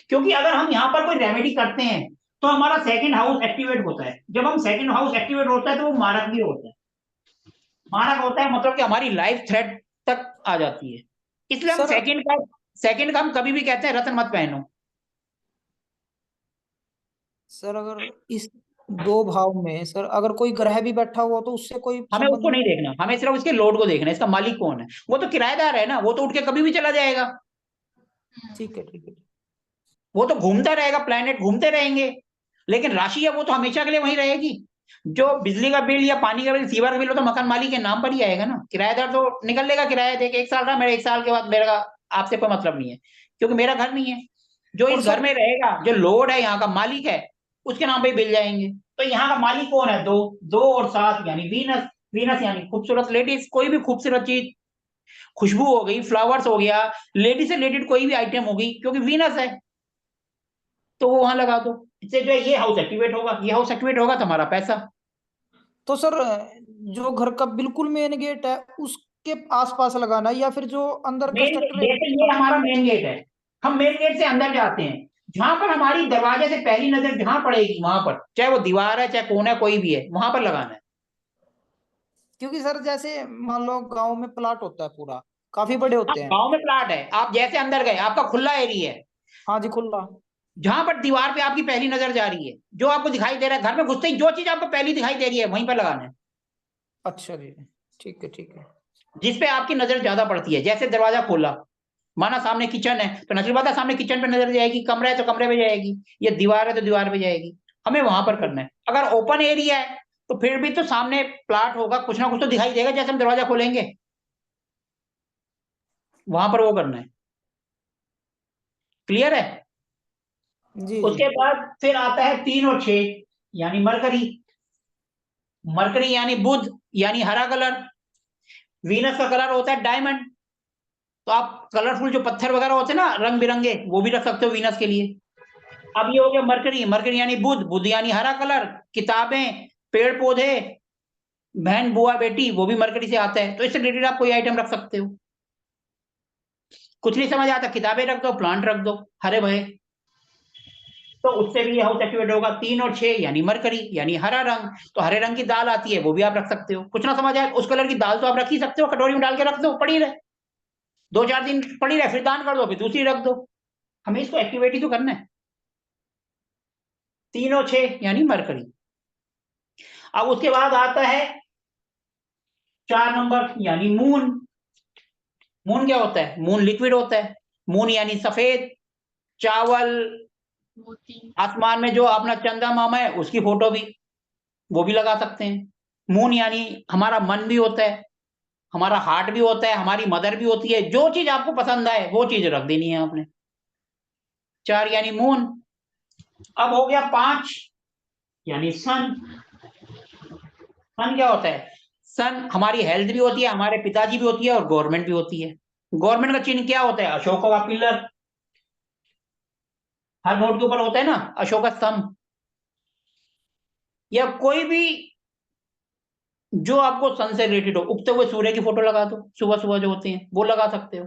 क्योंकि अगर हम यहाँ पर कोई रेमेडी करते हैं तो हमारा सेकंड हाउस एक्टिवेट होता है। जब हम सेकंड हाउस एक्टिवेट होता है तो वो मारक भी होता है। मारक होता है मतलब कि हमारी लाइफ थ्रेट तक आ जाती है। इसलिए हम सर सेकंड का हम कभी भी कहते हैं रत्न मत पहनो। सर अगर इस 2 भाव में सर अगर कोई ग्रह भी बैठा हुआ तो उससे कोई हमें संबंध उसको नहीं देखना, हमें सिर्फ उसके लोड को देखना है, इसका मालिक कौन है। वो तो किराएदार है ना, वो तो उठ के कभी भी चला जाएगा, ठीक है ठीक है। वो तो घूमता रहेगा, प्लेनेट घूमते रहेंगे, लेकिन राशि है वो तो हमेशा के लिए वहीं रहेगी। जो बिजली का बिल या पानी का बिल, सीवर का बिल, वो तो मकान मालिक के नाम पर ही आएगा ना। किराएदार तो निकल लेगा किराया दे के, 1 साल रहा, मेरे 1 साल के बाद मेरा आपसे कोई मतलब नहीं है, क्योंकि मेरा घर नहीं है। जो और इस घर सर में रहेगा, जो लोड है यहाँ का मालिक है, उसके नाम पे ही बिल जाएंगे। तो यहाँ का मालिक कौन है? 2, 2 और 7 यानी वीनस। वीनस यानी खूबसूरत लेडीज, कोई भी खूबसूरत चीज, खुशबू हो गई, फ्लावर्स हो गया, लेडीज से रिलेटेड कोई भी आइटम होगी, क्योंकि वीनस है तो वो वहां लगा दो। इससे जो है ये हाउस एक्टिवेट होगा, ये हाउस एक्टिवेट होगा तो हमारा पैसा। तो सर जो घर का बिल्कुल मेन गेट है उसके आसपास लगाना है या फिर जो अंदर मेन कंस्ट्रक्टर जैसे ये हमारा मेन गेट है, हम मेन गेट से अंदर जाते हैं, जहां पर हमारी दरवाजे से पहली नजर जहां पड़ेगी वहां पर, चाहे वो दीवार है चाहे कोना है कोई भी है, वहां पर लगाना है। क्योंकि सर जैसे मान लो गांव में प्लाट होता है पूरा काफी बड़े आप होते हैं। गांव में प्लाट है, आप जैसे अंदर गए, आपका खुला एरिया है, हाँ जी खुला। जहां पर दीवार पे आपकी पहली नजर जा रही है, जो आपको दिखाई दे रहा है, घर में घुसते ही जो चीज आपको पहली दिखाई दे रही है वहीं पर लगाना है, अच्छा जी ठीक है ठीक है। जिसपे आपकी नजर ज्यादा पड़ती है। जैसे दरवाजा खोला, माना सामने किचन है तो नजर बात है सामने किचन पे नजर जाएगी, कमरा है तो कमरे पे जाएगी, ये दीवार है तो दीवार पे जाएगी, हमें वहां पर करना है। अगर ओपन एरिया है तो फिर भी तो सामने प्लाट होगा, कुछ ना कुछ तो दिखाई देगा, जैसे हम दरवाजा खोलेंगे वहां पर वो करना है। क्लियर है? जी जी उसके बाद फिर आता है 3 और 6 यानी मरकरी। मरकरी यानी बुध, यानी हरा कलर। वीनस का कलर होता है डायमंड, तो आप कलरफुल जो पत्थर वगैरह होते हैं ना रंग बिरंगे, वो भी रख सकते हो वीनस के लिए। अब ये हो गया मरकरी। मरकरी यानी बुध, बुध यानी हरा कलर। किताबें, पेड़ पौधे, बहन बुआ बेटी, वो भी मरकरी से आता है, तो इससे रिलेटेड आप कोई आइटम रख सकते हो। कुछ नहीं समझ आता, किताबें रख दो, प्लांट रख दो हरे भरे, तो उससे भी ये हाउस एक्टिवेट होगा। 3 और 6 यानी मरकरी यानी हरा रंग, तो हरे रंग की दाल आती है वो भी आप रख सकते हो। कुछ ना समझ आए उस कलर की दाल तो आप रख ही सकते हो, कटोरी में डाल के रख दो, पड़ी रहे 2-4 दिन पड़ी रहे, फिर दान कर दो, फिर दूसरी रख दो। हमें इसको एक्टिवेट ही तो करना है। 3 और 6 यानी मरकरी। अब उसके बाद आता है 4 नंबर यानी मून। मून क्या होता है? मून लिक्विड होता है। मून यानी सफेद चावल। मोती। आसमान में जो अपना चंदा मामा है उसकी फोटो भी, वो भी लगा सकते हैं। मून यानी हमारा मन भी होता है, हमारा हार्ट भी होता है, हमारी मदर भी होती है। जो चीज आपको पसंद आए वो चीज रख देनी है आपने। 4 यानी मून। अब हो गया 5 यानी सन। सन क्या होता है? सन हमारी हेल्थ भी होती है, हमारे पिताजी भी होती है और गवर्नमेंट भी होती है। गवर्नमेंट का चिन्ह क्या होता है? अशोक का पिलर। हर नोट के ऊपर होता है ना अशोक स्तंभ। या कोई भी जो आपको सन से रिलेटेड हो, उगते हुए सूर्य की फोटो लगा दो, सुबह सुबह जो होते हैं वो लगा सकते हो।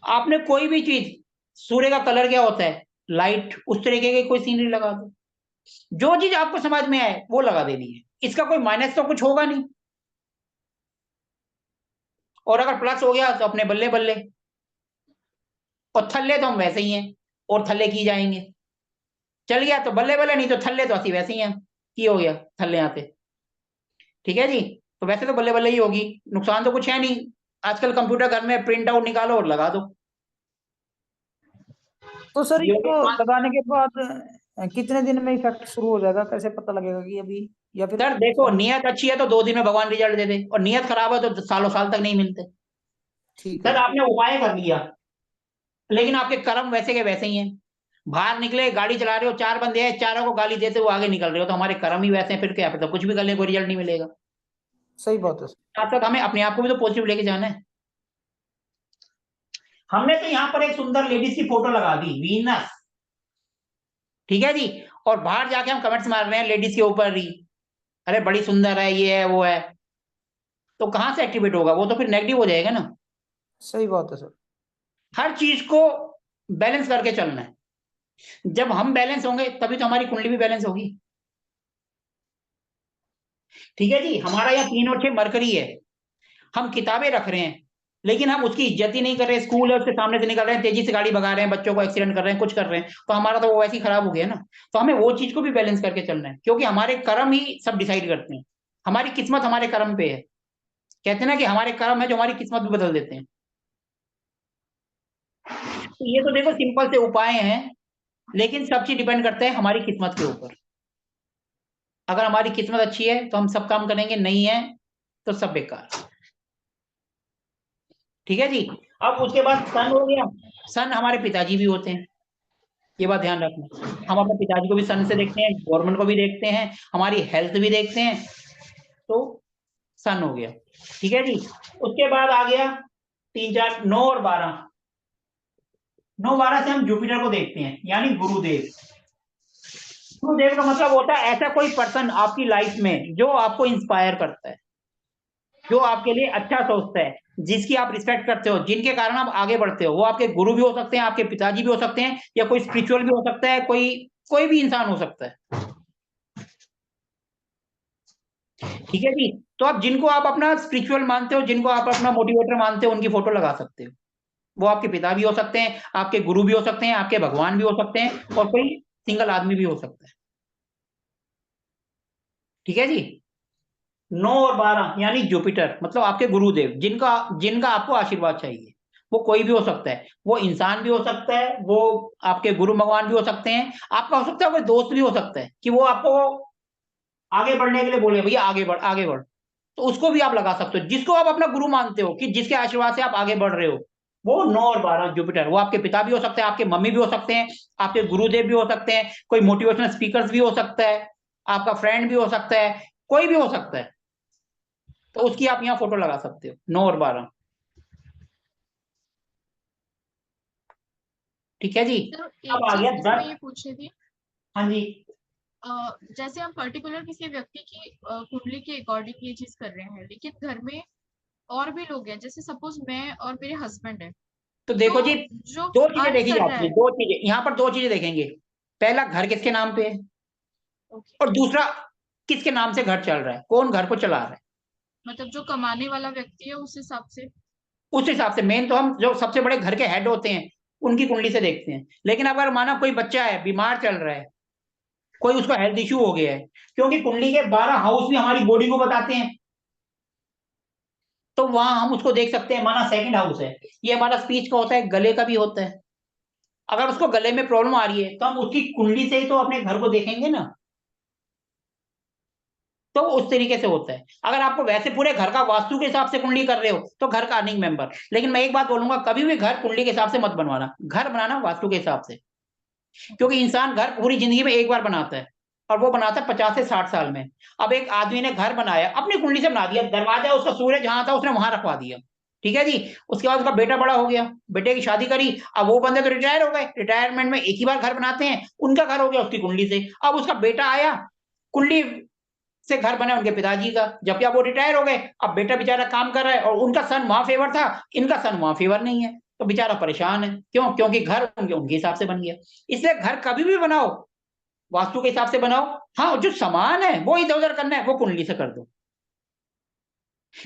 आपने कोई भी चीज, सूर्य का कलर क्या होता है? लाइट, उस तरीके की कोई सीनरी लगा दो। जो चीज आपको समझ में आए वो लगा देनी है। इसका कोई माइनस तो कुछ होगा नहीं, और अगर प्लस हो गया तो अपने बल्ले बल्ले। और थल्ले तो हम वैसे ही हैं और थल्ले की जाएंगे। चल गया तो बल्ले बल्ले, नहीं तो थल्ले तो ऐसी वैसे ही हैं, की हो गया थल्ले आते। ठीक है जी। तो वैसे तो बल्ले बल्ले ही होगी, नुकसान तो कुछ है नहीं। आजकल कंप्यूटर घर में प्रिंट आउट निकालो और लगा दो। तो सर ये हो इसको गया। लगाने के बाद कितने दिन में इफेक्ट शुरू हो जाएगा, कैसे पता लगेगा कि अभी, या फिर सर देखो, नियत अच्छी है तो 2 दिन में भगवान रिजल्ट दे दे, और नियत खराब है तो सालों साल तक नहीं मिलते। ठीक है सर आपने उपाय कर लिया, लेकिन आपके कर्म वैसे के वैसे ही हैं। बाहर निकले, गाड़ी चला रहे हो, 4 बंदे हैं, चारों को गाली देते हुए आगे निकल रहे हो, तो हमारे कर्म ही वैसे हैं। फिर क्या, फिर तो कुछ भी कर ले कोई रिजल्ट नहीं मिलेगा। सही बात है सर। साथ साथ हमें अपने आप को भी तो पॉजिटिव लेके जाना है। हमने तो यहाँ पर एक सुंदर लेडीज की फोटो लगा दी, वीनस। ठीक है जी। और बाहर जाके हम कमेंट्स मार रहे हैं लेडीज के ऊपर ही, अरे बड़ी सुंदर है, ये है वो है। तो कहां से एक्टिवेट होगा? वो तो फिर नेगेटिव हो जाएगा ना। सही बात है सर। हर चीज को बैलेंस करके चलना है। जब हम बैलेंस होंगे तभी तो हमारी कुंडली भी बैलेंस होगी। ठीक है जी। हमारा यहाँ 3 और 6 मरकरी है। हम किताबें रख रहे हैं, लेकिन हम उसकी इज्जत ही नहीं कर रहे। स्कूल है, उसके सामने से निकल रहे हैं, तेजी से गाड़ी भगा रहे हैं, बच्चों को एक्सीडेंट कर रहे हैं, कुछ कर रहे हैं, तो हमारा तो वो वैसे ही खराब हो गया ना। तो हमें वो चीज को भी बैलेंस करके चलना है, क्योंकि हमारे कर्म ही सब डिसाइड करते हैं। हमारी किस्मत हमारे कर्म पे है। कहते हैं ना कि हमारे कर्म है जो हमारी किस्मत भी बदल देते हैं। तो ये तो देखो सिंपल से उपाय हैं, लेकिन सब चीज डिपेंड करता है हमारी किस्मत के ऊपर। अगर हमारी किस्मत अच्छी है तो हम सब काम करेंगे, नहीं है तो सब बेकार। ठीक है जी। अब उसके बाद सन हो गया। सन हमारे पिताजी भी होते हैं, ये बात ध्यान रखना। हम अपने पिताजी को भी सन से देखते हैं, गवर्नमेंट को भी देखते हैं, हमारी हेल्थ भी देखते हैं। तो सन हो गया। ठीक है जी। उसके बाद आ गया 3 4 9 और 12। 9 12 से हम जुपिटर को देखते हैं, यानी गुरुदेव। गुरुदेव का मतलब होता है ऐसा कोई पर्सन आपकी लाइफ में जो आपको इंस्पायर करता है, जो आपके लिए अच्छा सोचता है, जिसकी आप रिस्पेक्ट करते हो, जिनके कारण आप आगे बढ़ते हो। वो आपके गुरु भी हो सकते हैं, आपके पिताजी भी हो सकते हैं, या कोई स्पिरिचुअल भी हो सकता है, कोई कोई भी इंसान हो सकता है। ठीक है जी। तो आप जिनको आप अपना स्पिरिचुअल मानते हो, जिनको आप अपना मोटिवेटर मानते हो, उनकी फोटो लगा सकते हो। वो आपके पिता भी हो सकते हैं, आपके गुरु भी हो सकते हैं, आपके भगवान भी हो सकते हैं, और कोई सिंगल आदमी भी हो सकता है। ठीक है जी। 9 और 12 यानी जुपिटर, मतलब आपके गुरुदेव, जिनका जिनका आपको आशीर्वाद चाहिए। वो कोई भी हो सकता है, वो इंसान भी हो सकता है, वो आपके गुरु भगवान भी हो सकते हैं, आपका हो सकता है कोई दोस्त भी हो सकता है कि वो आपको आगे बढ़ने के लिए बोले, भैया आगे बढ़ आगे बढ़। तो उसको भी आप लगा सकते हो, जिसको आप अपना गुरु मानते हो, कि जिसके आशीर्वाद से आप आगे बढ़ रहे हो। वो 9 और 12 जुपिटर, वो आपके पिता भी हो सकते हैं, आपके मम्मी भी हो सकते हैं, आपके गुरुदेव भी हो सकते हैं, कोई मोटिवेशनल स्पीकर भी हो सकता है, आपका फ्रेंड भी हो सकता है, कोई भी हो सकता है। तो उसकी आप यहाँ फोटो लगा सकते हो, 9 और 12। ठीक है जी। तो अब एक आ चीज गया इसमें 10। ये पूछनी थी। हाँ जी। जैसे हम पर्टिकुलर किसी व्यक्ति की कुंडली के अकॉर्डिंग ये चीज कर रहे हैं, लेकिन घर में और भी लोग हैं, जैसे सपोज मैं और मेरे हस्बैंड है, तो देखो जी, तो जो दो चीजें अर्न देखी कर रहा जाती है, है। दो चीजें यहाँ पर, दो चीजें देखेंगे। पहला, घर किसके नाम पे है, ओके। और दूसरा किसके नाम से घर चल रहा है, कौन घर को चला रहा है। मतलब जो कमाने वाला व्यक्ति है उस हिसाब से। उस हिसाब से मेन तो हम जो सबसे बड़े घर के हेड होते हैं उनकी कुंडली से देखते हैं। लेकिन अगर माना कोई बच्चा है, बीमार चल रहा है, कोई उसका हेल्थ इश्यू हो गया है, क्योंकि कुंडली के 12 हाउस भी हमारी बॉडी को बताते हैं। तो वहां हम उसको देख सकते हैं, माना सेकंड हाउस है, ये हमारा स्पीच का होता है, गले का भी होता है। अगर उसको गले में प्रॉब्लम आ रही है तो हम उसकी कुंडली से ही तो अपने घर को देखेंगे ना, तो उस तरीके से होता है। अगर आपको वैसे पूरे घर का वास्तु के हिसाब से कुंडली कर रहे हो तो घर का अर्निंग मेंबर, लेकिन मैं एक बात बोलूंगा, कभी भी घर कुंडली के हिसाब से मत बनवाना, घर बनाना वास्तु के हिसाब से। क्योंकि इंसान घर पूरी जिंदगी में एक बार बनाता है, और वो बनाता है 50 से 60 साल में। अब एक आदमी ने घर बनाया, अपनी कुंडली से बना दिया, दरवाजा उसका सूर्य जहां था उसने वहां रखवा दिया, ठीक है जी। उसके बाद उसका बेटा बड़ा हो गया, बेटे की शादी करी, अब वो बंदे तो रिटायर हो गए, रिटायरमेंट में एक ही बार घर बनाते हैं, उनका घर हो गया उसकी कुंडली से। अब उसका बेटा आया, कुंडली से घर बना उनके पिताजी का, जबकि अब वो रिटायर हो गए, अब बेटा बेचारा काम कर रहा है और उनका सन वहां फेवर था, इनका सन वहां फेवर नहीं है, तो बेचारा परेशान है। क्यों? क्योंकि घर उनके हिसाब से बन गया। इसलिए घर कभी भी बनाओ वास्तु के हिसाब से बनाओ। हाँ, जो सामान है वो इधर उधर करना है वो कुंडली से कर दो,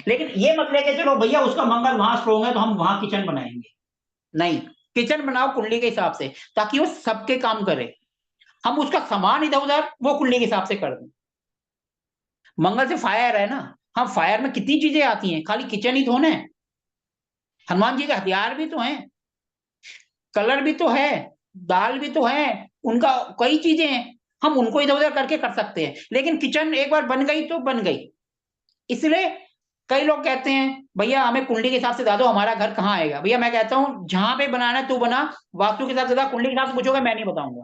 लेकिन ये मत लेके चलो भैया उसका मंगल वहां स्ट्रोंग है तो हम वहां किचन बनाएंगे, नहीं। किचन बनाओ कुंडली के हिसाब से, ताकि वो सबके काम करे। हम उसका सामान इधर उधर वो कुंडली के हिसाब से कर दें। मंगल से फायर है ना, हम फायर में कितनी चीजें आती हैं, खाली किचन ही थोड़ा है। हनुमान जी के हथियार भी तो हैं, कलर भी तो है, दाल भी तो है, उनका कई चीजें हैं, हम उनको इधर उधर करके कर सकते हैं। लेकिन किचन एक बार बन गई तो बन गई। इसलिए कई लोग कहते हैं भैया हमें कुंडली के हिसाब से बता दो हमारा घर कहाँ आएगा। भैया मैं कहता हूं जहां पे बनाना है तू बना, वास्तु के हिसाब से बता, कुंडली के हिसाब से पूछोगे मैं नहीं बताऊंगा,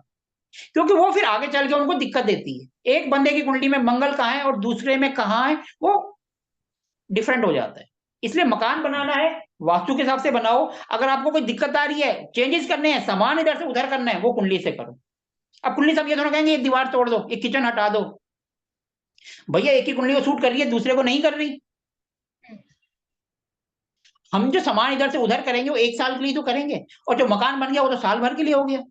क्योंकि वो फिर आगे चल के उनको दिक्कत देती है। एक बंदे की कुंडली में मंगल कहाँ है और दूसरे में कहाँ है, वो डिफरेंट हो जाता है। इसलिए मकान बनाना है वास्तु के हिसाब से बनाओ। अगर आपको कोई दिक्कत आ रही है, चेंजेस करने हैं, सामान इधर से उधर करना है, वो कुंडली से करो। अब कुंडली सब ये दोनों कहेंगे एक दीवार तोड़ दो, एक किचन हटा दो, भैया एक ही कुंडली को सूट कर रही है दूसरे को नहीं कर रही। हम जो सामान इधर से उधर करेंगे वो 1 साल के लिए तो करेंगे, और जो मकान बन गया वो तो साल भर के लिए हो गया।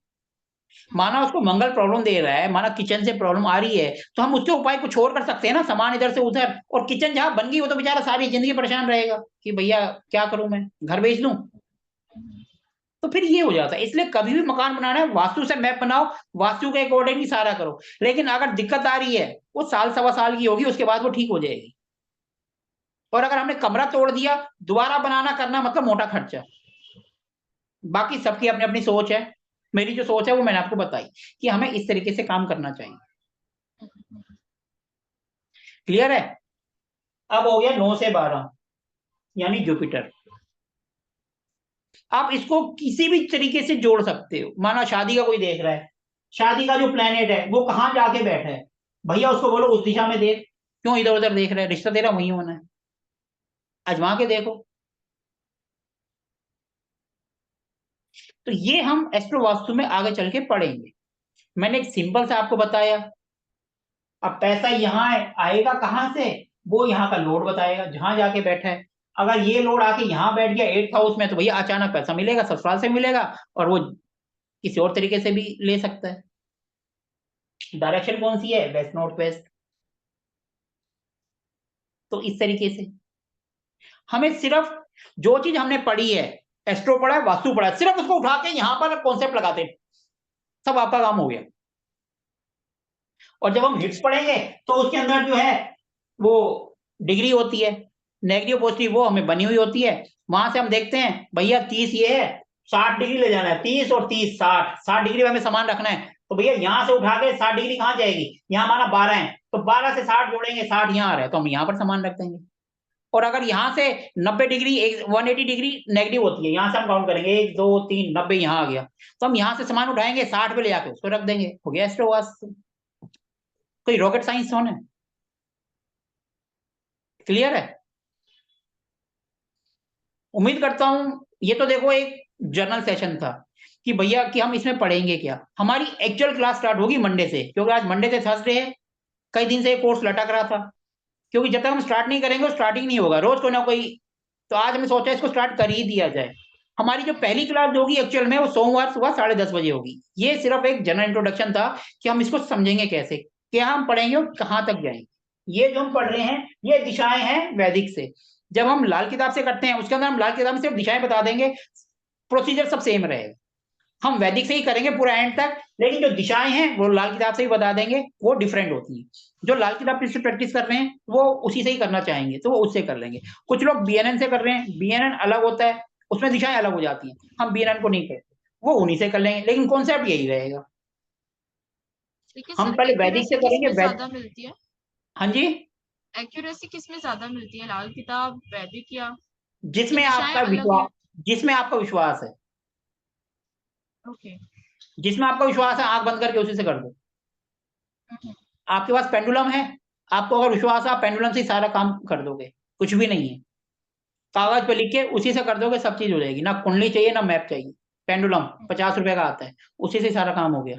माना उसको मंगल प्रॉब्लम दे रहा है, माना किचन से प्रॉब्लम आ रही है, तो हम उसके उपाय कुछ और कर सकते हैं ना, सामान इधर से उधर। और किचन जहां बन गई वो तो बेचारा सारी जिंदगी परेशान रहेगा कि भैया क्या करूं, मैं घर बेच दूं, तो फिर ये हो जाता है। इसलिए कभी भी मकान बनाना है वास्तु से मैप बनाओ, वास्तु के अकॉर्डिंग ही सारा करो। लेकिन अगर दिक्कत आ रही है वो साल सवा साल की होगी, उसके बाद वो ठीक हो जाएगी। और अगर हमने कमरा तोड़ दिया, दोबारा बनाना करना मतलब मोटा खर्चा। बाकी सबकी अपनी अपनी सोच है, मेरी जो सोच है वो मैंने आपको बताई कि हमें इस तरीके से काम करना चाहिए। क्लियर है? अब हो गया 9 से 12 यानी जुपिटर। आप इसको किसी भी तरीके से जोड़ सकते हो। माना शादी का कोई देख रहा है, शादी का जो प्लेनेट है वो कहां जाके बैठा है, भैया उसको बोलो उस दिशा में देख, क्यों इधर उधर देख रहे हैं, रिश्ता तेरा वहीं होना है, अजमा के देखो। तो ये हम एस्ट्रो वास्तु में आगे चल के पढ़ेंगे। मैंने एक सिंपल सा आपको बताया। अब पैसा यहाँ आएगा कहां से, वो यहाँ का लोड बताएगा जहां जाके बैठा है। अगर ये लोड आके यहाँ बैठ गया 8th हाउस में, तो भैया अचानक पैसा मिलेगा, ससुराल से मिलेगा, और वो किसी और तरीके से भी ले सकता है। डायरेक्शन कौन सी है? West north west. तो इस तरीके से हमें सिर्फ जो चीज हमने पढ़ी है, एस्ट्रो पढ़ा है, वास्तु पढ़ा है, सिर्फ उसको उठा के यहाँ पर कॉन्सेप्ट लगाते हैं, सब आपका काम हो गया। और जब हम हिट्स पढ़ेंगे तो उसके अंदर जो है वो डिग्री होती है, नेगेटिव पॉजिटिव वो हमें बनी हुई होती है। वहां से हम देखते हैं भैया 30 ये है, 60 डिग्री ले जाना है, 30 और 30 60 डिग्री में हमें सामान रखना है। तो भैया यहाँ से उठा के 60 डिग्री कहाँ जाएगी, यहाँ हमारा 12 है, तो 12 से 60 जोड़ेंगे, 60 यहाँ आ रहा है, तो हम यहाँ पर सामान रख देंगे। और अगर यहाँ से 90 डिग्री 180 डिग्री नेगेटिव होती है, यहाँ से हम काउंट करेंगे 1 2 3 90 यहाँ आ गया, तो हम यहाँ से सामान उठाएंगे 60 पे ले आके उसको रख देंगे, हो गया एस्ट्रो वास्तु। कोई रॉकेट साइंस होना है? क्लियर है? उम्मीद करता हूं। ये तो देखो एक जर्नल सेशन था कि भैया कि हम इसमें पढ़ेंगे क्या। हमारी एक्चुअल क्लास स्टार्ट होगी मंडे से, क्योंकि आज मंडे से थर्सडे है, कई दिन से कोर्स लटक रहा था, क्योंकि जब तक हम स्टार्ट नहीं करेंगे स्टार्टिंग नहीं होगा, रोज कोई ना कोई। तो आज हमने सोचा इसको स्टार्ट कर ही दिया जाए। हमारी जो पहली क्लास होगी एक्चुअल में वो सोमवार सुबह 10:30 बजे होगी। ये सिर्फ एक जनरल इंट्रोडक्शन था कि हम इसको समझेंगे कैसे, क्या हम पढ़ेंगे और कहाँ तक जाएंगे। ये जो हम पढ़ रहे हैं ये दिशाएं हैं वैदिक से। जब हम लाल किताब से करते हैं उसके अंदर हम लाल किताब में सिर्फ दिशाएं बता देंगे, प्रोसीजर सब सेम रहेगा। हम वैदिक से ही करेंगे पूरा एंड तक, लेकिन जो दिशाएं हैं वो लाल किताब से ही बता देंगे, वो डिफरेंट होती हैं। जो लाल किताब से प्रैक्टिस कर रहे हैं वो उसी से ही करना चाहेंगे तो वो उससे कर लेंगे। कुछ लोग बीएनएन से कर रहे हैं, बीएनएन अलग होता है, उसमें दिशाएं अलग हो जाती हैं, हम बीएनएन को नहीं करते, वो उन्हीं से कर लेंगे, लेकिन कॉन्सेप्ट यही रहेगा। देखिए हम सर, पहले वैदिक एक्यूरेसी से करेंगे, किसमें ज्यादा मिलती है? हाँ जी, एक्यूरेसी किसमें ज्यादा मिलती है, लाल किताब, वैदिक या जिसमें दिशाएं आपका अलग विश्वास, है? जिसमें आपका विश्वास है, ओके। जिसमें आपका विश्वास है, आंख बंद करके उसी से कर दो। हम्म, आपके पास पेंडुलम है, आपको अगर विश्वास है, आप पेंडुलम से ही सारा काम कर दोगे, कुछ भी नहीं है, कागज पे लिख के उसी से कर दोगे, सब चीज हो जाएगी। ना कुंडली चाहिए ना मैप चाहिए, पेंडुलम 50 रुपए का आता है, उसी से सारा काम हो गया,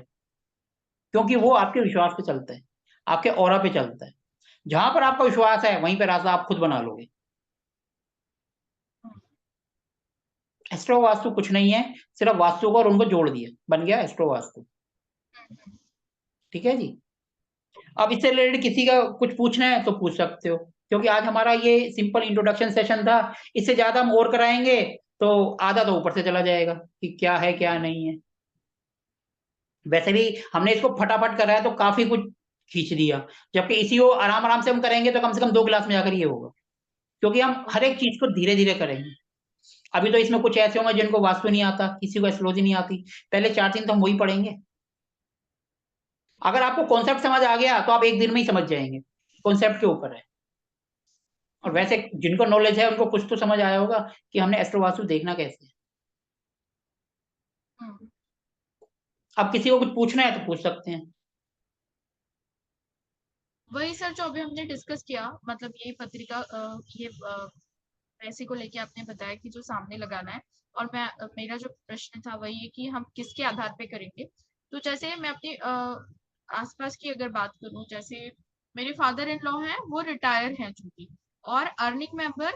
क्योंकि वो आपके विश्वास पे चलता है, आपके ऑरा पे चलता है। जहां पर आपका विश्वास है वहीं पे रास्ता आप खुद बना लोगे। एस्ट्रो वास्तु कुछ नहीं है, सिर्फ वास्तु को और उनको जोड़ दिया, बन गया एस्ट्रो वास्तु। ठीक है जी। अब इससे रिलेटेड किसी का कुछ पूछना है तो पूछ सकते हो, क्योंकि आज हमारा ये सिंपल इंट्रोडक्शन सेशन था। इससे ज्यादा हम और कराएंगे तो आधा तो ऊपर से चला जाएगा कि क्या है क्या नहीं है। वैसे भी हमने इसको फटाफट कराया तो काफी कुछ खींच दिया, जबकि इसी को आराम आराम से हम करेंगे तो कम से कम 2 क्लास में जाकर ये होगा, क्योंकि हम हर एक चीज को धीरे धीरे करेंगे। अभी तो इसमें कुछ ऐसे होंगे जिनको वास्तु नहीं आता, किसी को एस्ट्रोलॉजी नहीं आती, पहले 4 दिन तो हम वही पढ़ेंगे। अगर आपको कॉन्सेप्ट समझ आ गया तो आप एक दिन में ही समझ जाएंगे, कॉन्सेप्ट के ऊपर है। और वैसे जिनको नॉलेज है उनको कुछ तो समझ आया होगा कि हमने एस्ट्रो वास्तु देखना कैसे है। अब किसी को कुछ पूछना है तो पूछ सकते हैं। वही सर जो अभी हमने डिस्कस किया, मतलब ये पत्रिका ये पैसे को लेके आपने बताया कि जो सामने लगाना है, और मेरा जो प्रश्न था वही है कि हम किसके आधार पे करेंगे। तो जैसे मैं अपने आसपास की अगर बात करूं, जैसे मेरे फादर इन लॉ हैं, वो रिटायर हैं चूंकि, और अर्निंग मेंबर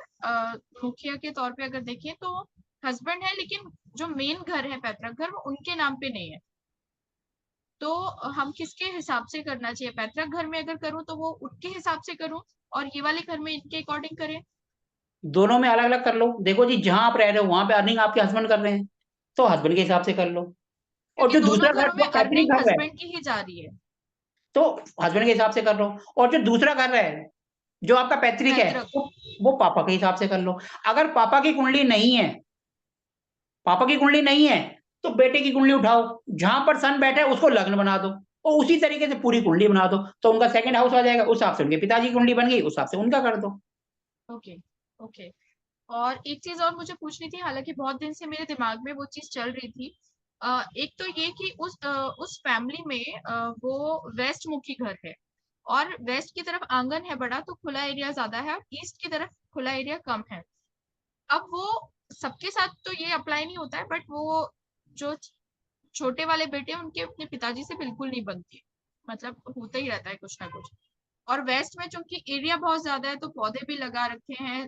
मुखिया के तौर पे अगर देखें तो हस्बैंड है, लेकिन जो मेन घर है पैतृक घर वो उनके नाम पे नहीं है। तो हम किसके हिसाब से करना चाहिए? पैतृक घर में अगर करूं तो वो उनके हिसाब से करूं, और ये वाले घर में इनके अकॉर्डिंग करें? दोनों में अलग अलग कर लो। देखो जी, जहां आप रह रहे हो वहां पे अर्निंग आपके हस्बैंड कर रहे हैं तो हस्बैंड के हिसाब से कर लो, और क्योंकि जो दोनों दूसरा घर घरों में जो पैतृक अर्निंग घर है हस्बैंड की ही जा रही है। तो हस्बैंड के हिसाब से कर लो, और जो दूसरा घर है जो आपका पैतृक है पैतृक। वो पापा के हिसाब से कर लो। अगर पापा की कुंडली नहीं है, पापा की कुंडली नहीं है तो बेटे की कुंडली उठाओ, जहां पर सन बैठा है उसको लग्न बना दो, और उसी तरीके से पूरी कुंडली बना दो, तो उनका सेकंड हाउस आ जाएगा, उस हिसाब से उनके पिताजी की कुंडली बन गई, उस हिसाब से उनका कर दो। ओके। ओके। और एक चीज और मुझे पूछनी थी, हालांकि बहुत दिन से मेरे दिमाग में वो चीज चल रही थी। एक तो ये कि उस फैमिली में वो वेस्ट मुखी घर है, और वेस्ट की तरफ आंगन है बड़ा, तो खुला एरिया ज्यादा है, और ईस्ट की तरफ खुला एरिया कम है। अब वो सबके साथ तो ये अप्लाई नहीं होता है, बट वो जो छोटे वाले बेटे हैं, उनके अपने पिताजी से बिल्कुल नहीं बनती, मतलब होता ही रहता है कुछ ना कुछ। और वेस्ट में चूंकि एरिया बहुत ज्यादा है तो पौधे भी लगा रखे हैं,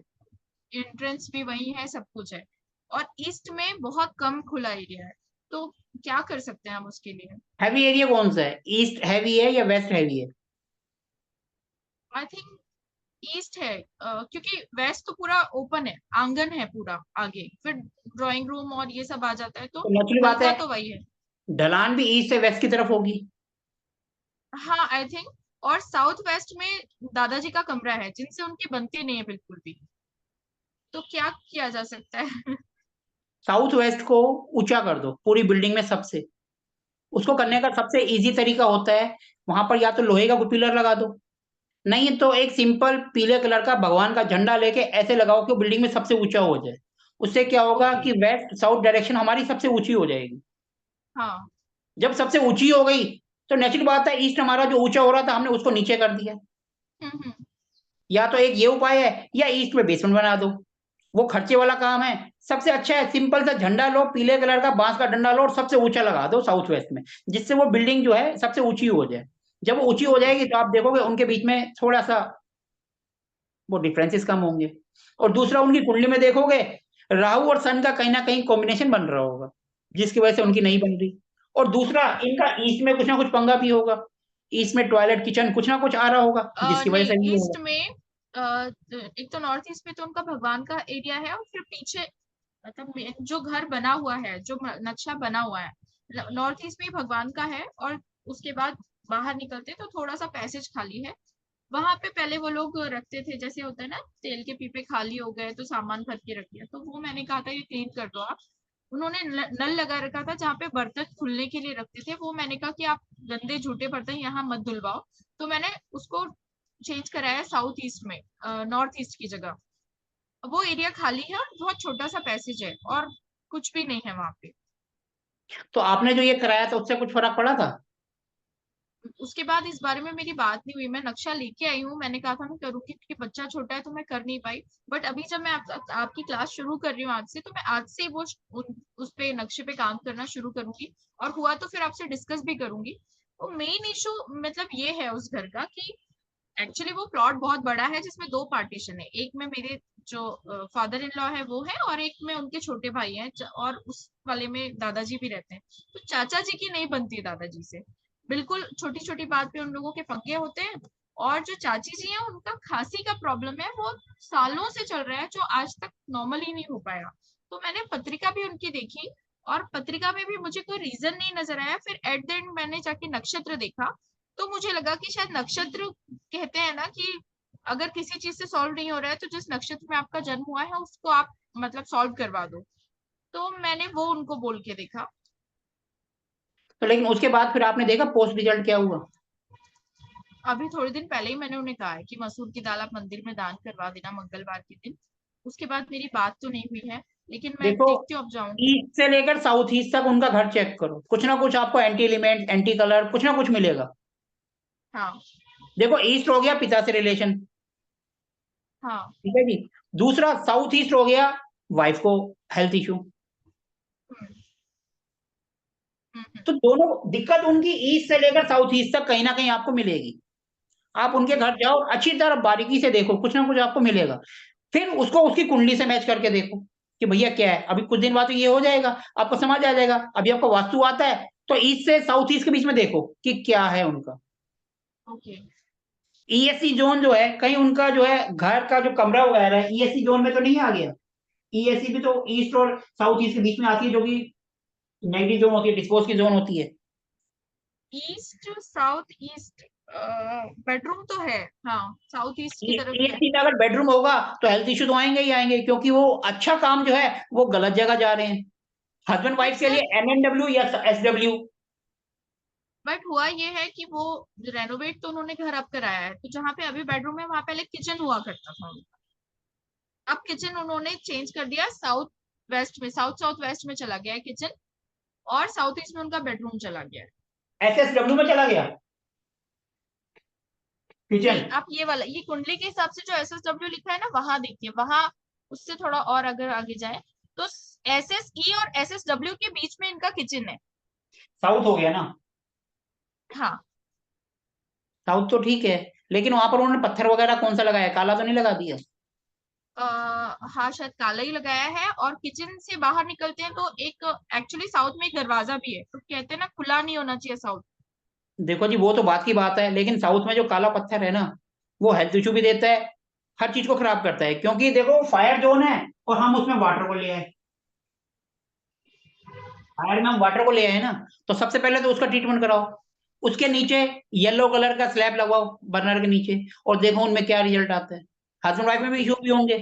एंट्रेंस भी वही है, सब कुछ है। और ईस्ट में बहुत कम खुला एरिया है, तो क्या कर सकते हैं हम उसके लिए? हैवी एरिया कौन सा है, ईस्ट हैवी है या वेस्ट हैवी है? आई थिंक ईस्ट है, क्योंकि वेस्ट तो पूरा ओपन है, आंगन है पूरा आगे, फिर ड्राइंग रूम और ये सब आ जाता है, तो तो नेचुरल बात हल्का है, तो वही है। ढलान भी ईस्ट से वेस्ट की तरफ होगी। हाँ आई थिंक। और साउथ वेस्ट में दादाजी का कमरा है, जिनसे उनकी बनती नहीं है बिल्कुल भी, तो क्या किया जा सकता है? साउथ वेस्ट को ऊंचा कर दो पूरी बिल्डिंग में सबसे। उसको करने का सबसे इजी तरीका होता है, वहां पर या तो लोहे का कोई पिलर लगा दो, नहीं तो एक सिंपल पीले कलर का भगवान का झंडा लेके ऐसे लगाओ कि वो बिल्डिंग में सबसे ऊंचा हो जाए। उससे क्या होगा ओके। कि वेस्ट साउथ डायरेक्शन हमारी सबसे ऊंची हो जाएगी। हाँ। जब सबसे ऊंची हो गई तो नेचुरल बात है, ईस्ट हमारा जो ऊंचा हो रहा था हमने उसको नीचे कर दिया। हम्म। या तो एक ये उपाय है, या ईस्ट में बेसमेंट बना दो, वो खर्चे वाला काम है। सबसे अच्छा है, सिंपल सा झंडा लो, पीले कलर का बांस का डंडा लो और सबसे ऊंचा लगा दो साउथ वेस्ट में, जिससे वो बिल्डिंग जो है सबसे ऊंची हो जाए। जब वो ऊंची हो ओके। जाएगी तो आप देखोगे उनके बीच में थोड़ा सा वो डिफरेंसेस कम होंगे। और दूसरा, उनकी कुंडली में देखोगे राहु और सन का कहीं ना कहीं कॉम्बिनेशन बन रहा होगा, जिसकी वजह से उनकी नहीं ओके। बन रही। और दूसरा, इनका ईस्ट में कुछ ना कुछ पंगा भी होगा, ईस्ट में टॉयलेट किचन कुछ ना कुछ आ रहा होगा, जिसकी वजह नहीं, से भी ईस्ट होगा। में एक तो नॉर्थ ईस्ट में तो उनका भगवान का एरिया है, और फिर पीछे मतलब जो घर बना हुआ है, जो नक्शा बना हुआ है, नॉर्थ ईस्ट में ही भगवान का है, और उसके बाद बाहर निकलते तो थोड़ा सा पैसेज खाली है, वहां पे पहले वो लोग रखते थे, जैसे होता है ना तेल के पीपे खाली हो गए तो सामान भर के रख दिया, तो वो मैंने कहा था कि क्लीन कर दो आप। उन्होंने नल लगा रखा था जहाँ पे बर्तन खुलने के लिए रखते थे, वो मैंने कहा कि आप गंदे झूठे बर्तन यहाँ मत धुलवाओ, तो मैंने उसको चेंज कराया साउथ ईस्ट में, नॉर्थ ईस्ट की जगह। वो एरिया खाली है और बहुत छोटा सा पैसेज है और कुछ भी नहीं है वहां पे। तो आपने जो ये कराया था उससे कुछ फर्क पड़ा था? उसके बाद इस बारे में मेरी बात नहीं हुई, मैं नक्शा लेके आई हूँ, मैंने कहा था मैं करूंगी क्योंकि बच्चा छोटा है तो मैं कर नहीं पाई, बट अभी जब मैं आपकी क्लास शुरू कर रही हूँ आज से, तो मैं आज से वो उस पे नक्शे पे काम करना शुरू करूंगी, और हुआ तो फिर आपसे डिस्कस भी करूंगी। तो मेन इशू मतलब ये है उस घर का कि एक्चुअली वो प्लॉट बहुत बड़ा है जिसमें 2 पार्टीशन है, एक में मेरे जो फादर इन लॉ है वो है, और एक में उनके छोटे भाई हैं, और उस वाले में दादाजी भी रहते हैं। तो चाचा जी की नहीं बनती दादाजी से, बिल्कुल छोटी छोटी बात पे उन लोगों के पंगे होते हैं। और जो चाची जी हैं उनका खांसी का प्रॉब्लम है, वो सालों से चल रहा है, जो आज तक नॉर्मल ही नहीं हो पाया। तो मैंने पत्रिका भी उनकी देखी, और पत्रिका में भी मुझे कोई रीजन नहीं नजर आया, फिर एट द एंड मैंने जाके नक्षत्र देखा, तो मुझे लगा कि शायद नक्षत्र कहते हैं ना कि अगर किसी चीज से सॉल्व नहीं हो रहा है तो जिस नक्षत्र में आपका जन्म हुआ है उसको आप मतलब सॉल्व करवा दो। तो मैंने वो उनको बोल के देखा। तो लेकिन उसके बाद फिर आपने देखा पोस्ट रिजल्ट क्या हुआ? अभी थोड़े दिन पहले ही मैंने उन्हें कहा है कि मसूर की दाल आप मंदिर में दान करवा देना मंगलवार के दिन। उसके बाद मेरी बात तो नहीं हुई है, लेकिन मैं देखो, देखती हूँ, अब जाऊंगी। ईस्ट से लेकर साउथ ईस्ट तक उनका घर चेक करो, कुछ ना कुछ आपको एंटी एलिमेंट, एंटी कलर, कुछ ना कुछ मिलेगा। हाँ देखो, ईस्ट हो गया पिता से रिलेशन, हाँ। ठीक है जी। दूसरा साउथ ईस्ट हो गया वाइफ को हेल्थ इश्यू। हम्म, तो दोनों दिक्कत उनकी ईस्ट से लेकर साउथ ईस्ट तक कहीं ना कहीं आपको मिलेगी। आप उनके घर जाओ, अच्छी तरह बारीकी से देखो, कुछ ना कुछ आपको मिलेगा। फिर उसको उसकी कुंडली से मैच करके देखो कि भैया क्या है। अभी कुछ दिन बाद तो ये हो जाएगा, आपको समझ आ जाएगा। अभी आपको वास्तु आता है तो ईस्ट से साउथ ईस्ट के बीच में देखो कि क्या है उनका। ओके। ईएससी जोन जो है, कहीं उनका जो है घर का जो कमरा वगैरह है ईएससी जोन में तो नहीं आ गया? ईएससी भी तो ईस्ट और साउथ ईस्ट के बीच में आती है, जो कि नेगेटिव जोन होती है, डिस्पोज की जोन होती है। ईस्ट साउथ ईस्ट बेडरूम तो है, हाँ साउथ ईस्ट की तरफ है। ईएससी में अगर बेडरूम होगा तो हेल्थ इश्यू तो आएंगे ही आएंगे, क्योंकि वो अच्छा काम जो है वो गलत जगह जा रहे हैं। हस्बैंड बट वाइफ के सर, लिए एनएनडब्ल्यू या एसडब्ल्यू। बट हुआ ये है कि वो रेनोवेट तो उन्होंने घर अब कराया है, तो जहाँ पे अभी बेडरूम है वहां पहले किचन हुआ करता था उनका। अब किचन उन्होंने चेंज कर दिया, साउथ वेस्ट में, साउथ साउथ वेस्ट में चला गया है किचन, और साउथ ईस्ट में उनका बेडरूम चला गया है। एसएसडब्ल्यू में चला गया किचन। नहीं, आप ये वाला, ये कुंडली के हिसाब से जो SSW लिखा है ना वहां देखिए, वहां उससे थोड़ा और अगर आगे जाए तो SSE और SSW के बीच में इनका किचन है। साउथ हो गया ना? हाँ। साउथ तो ठीक है, लेकिन वहां पर उन्होंने पत्थर वगैरह कौन सा लगाया, काला तो नहीं लगा दिया? हाँ शायद काला ही लगाया है, और किचन से बाहर निकलते हैं तो एक एक्चुअली साउथ में एक दरवाजा भी है, तो कहते हैं ना खुला नहीं होना चाहिए साउथ। देखो जी, वो तो बात की बात है, लेकिन साउथ में जो काला पत्थर है ना, वो हेल्थ इशू भी देता है, हर चीज को खराब करता है। क्योंकि देखो फायर जोन है और हम उसमें वाटर को ले आए, फायर में हम वाटर को ले आए ना, तो सबसे पहले तो उसका ट्रीटमेंट कराओ। उसके नीचे येलो कलर का स्लैब लगवाओ बर्नर के नीचे, और देखो उनमें क्या रिजल्ट आता है। हस्बैंड वाइफ में भी इशू भी होंगे।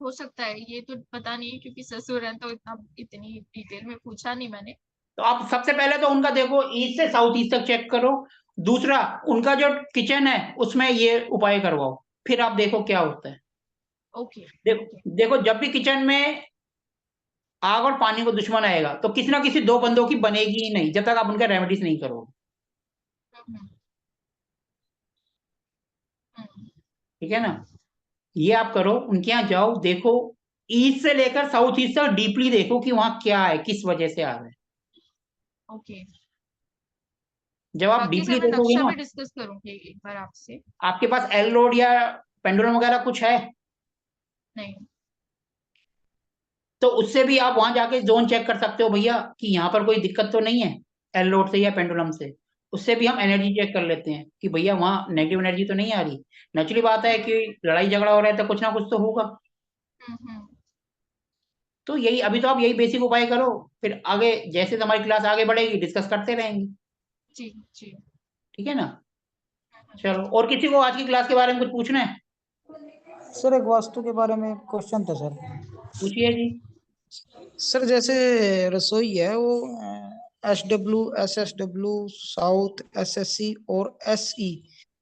हो सकता है, ये तो पता नहीं क्योंकि ससुर है तो इतनी डिटेल में पूछा नहीं मैंने। तो आप सबसे पहले तो उनका देखो ईस्ट से साउथ ईस्ट तक चेक करो। दूसरा, उनका जो किचन है उसमें ये उपाय करवाओ, फिर आप देखो क्या होता है। ओके। ओके। देखो देखो, जब भी किचन में आग और पानी को दुश्मन आएगा तो किसी ना किसी दो बंदों की बनेगी ही नहीं, जब तक आप उनका रेमेडीज नहीं करोगे। हम्म, हम्म, ठीक है ना? ये आप करो, उनके यहाँ जाओ, देखो ईस्ट से लेकर साउथ ईस्ट तक डीपली देखो कि वहां क्या है, किस वजह से आ रहा है। ओके। जब आप बाकी सर डीपली मैं देखोगे नक्शा ना, भी डिस्कस करूंगी एक बार आपसे। आपके पास एल रोड या पेंडुलम वगैरह कुछ है नहीं। तो उससे भी आप वहां जाके जोन चेक कर सकते हो भैया कि यहाँ पर कोई दिक्कत तो नहीं है, एल रोड से या पेंडुलम से। उससे भी हम एनर्जी चेक कर लेते हैं कि भैया वहां नेगेटिव एनर्जी तो नहीं आ रही। नेचुरली बात है कि लड़ाई झगड़ा हो रहा है तो कुछ ना कुछ तो होगा। हम्म। तो यही अभी तो आप यही बेसिक उपाय करो, फिर आगे जैसे हमारी क्लास आगे बढ़ेगी डिस्कस करते रहेंगे, जी जी। ठीक है ना। चलो, और किसी को आज की क्लास के बारे में कुछ पूछना है? सर एक वास्तु के बारे में क्वेश्चन था सर। पूछिए जी। सर जैसे रसोई है वो SW, SSW, साउथ, SSC और SE,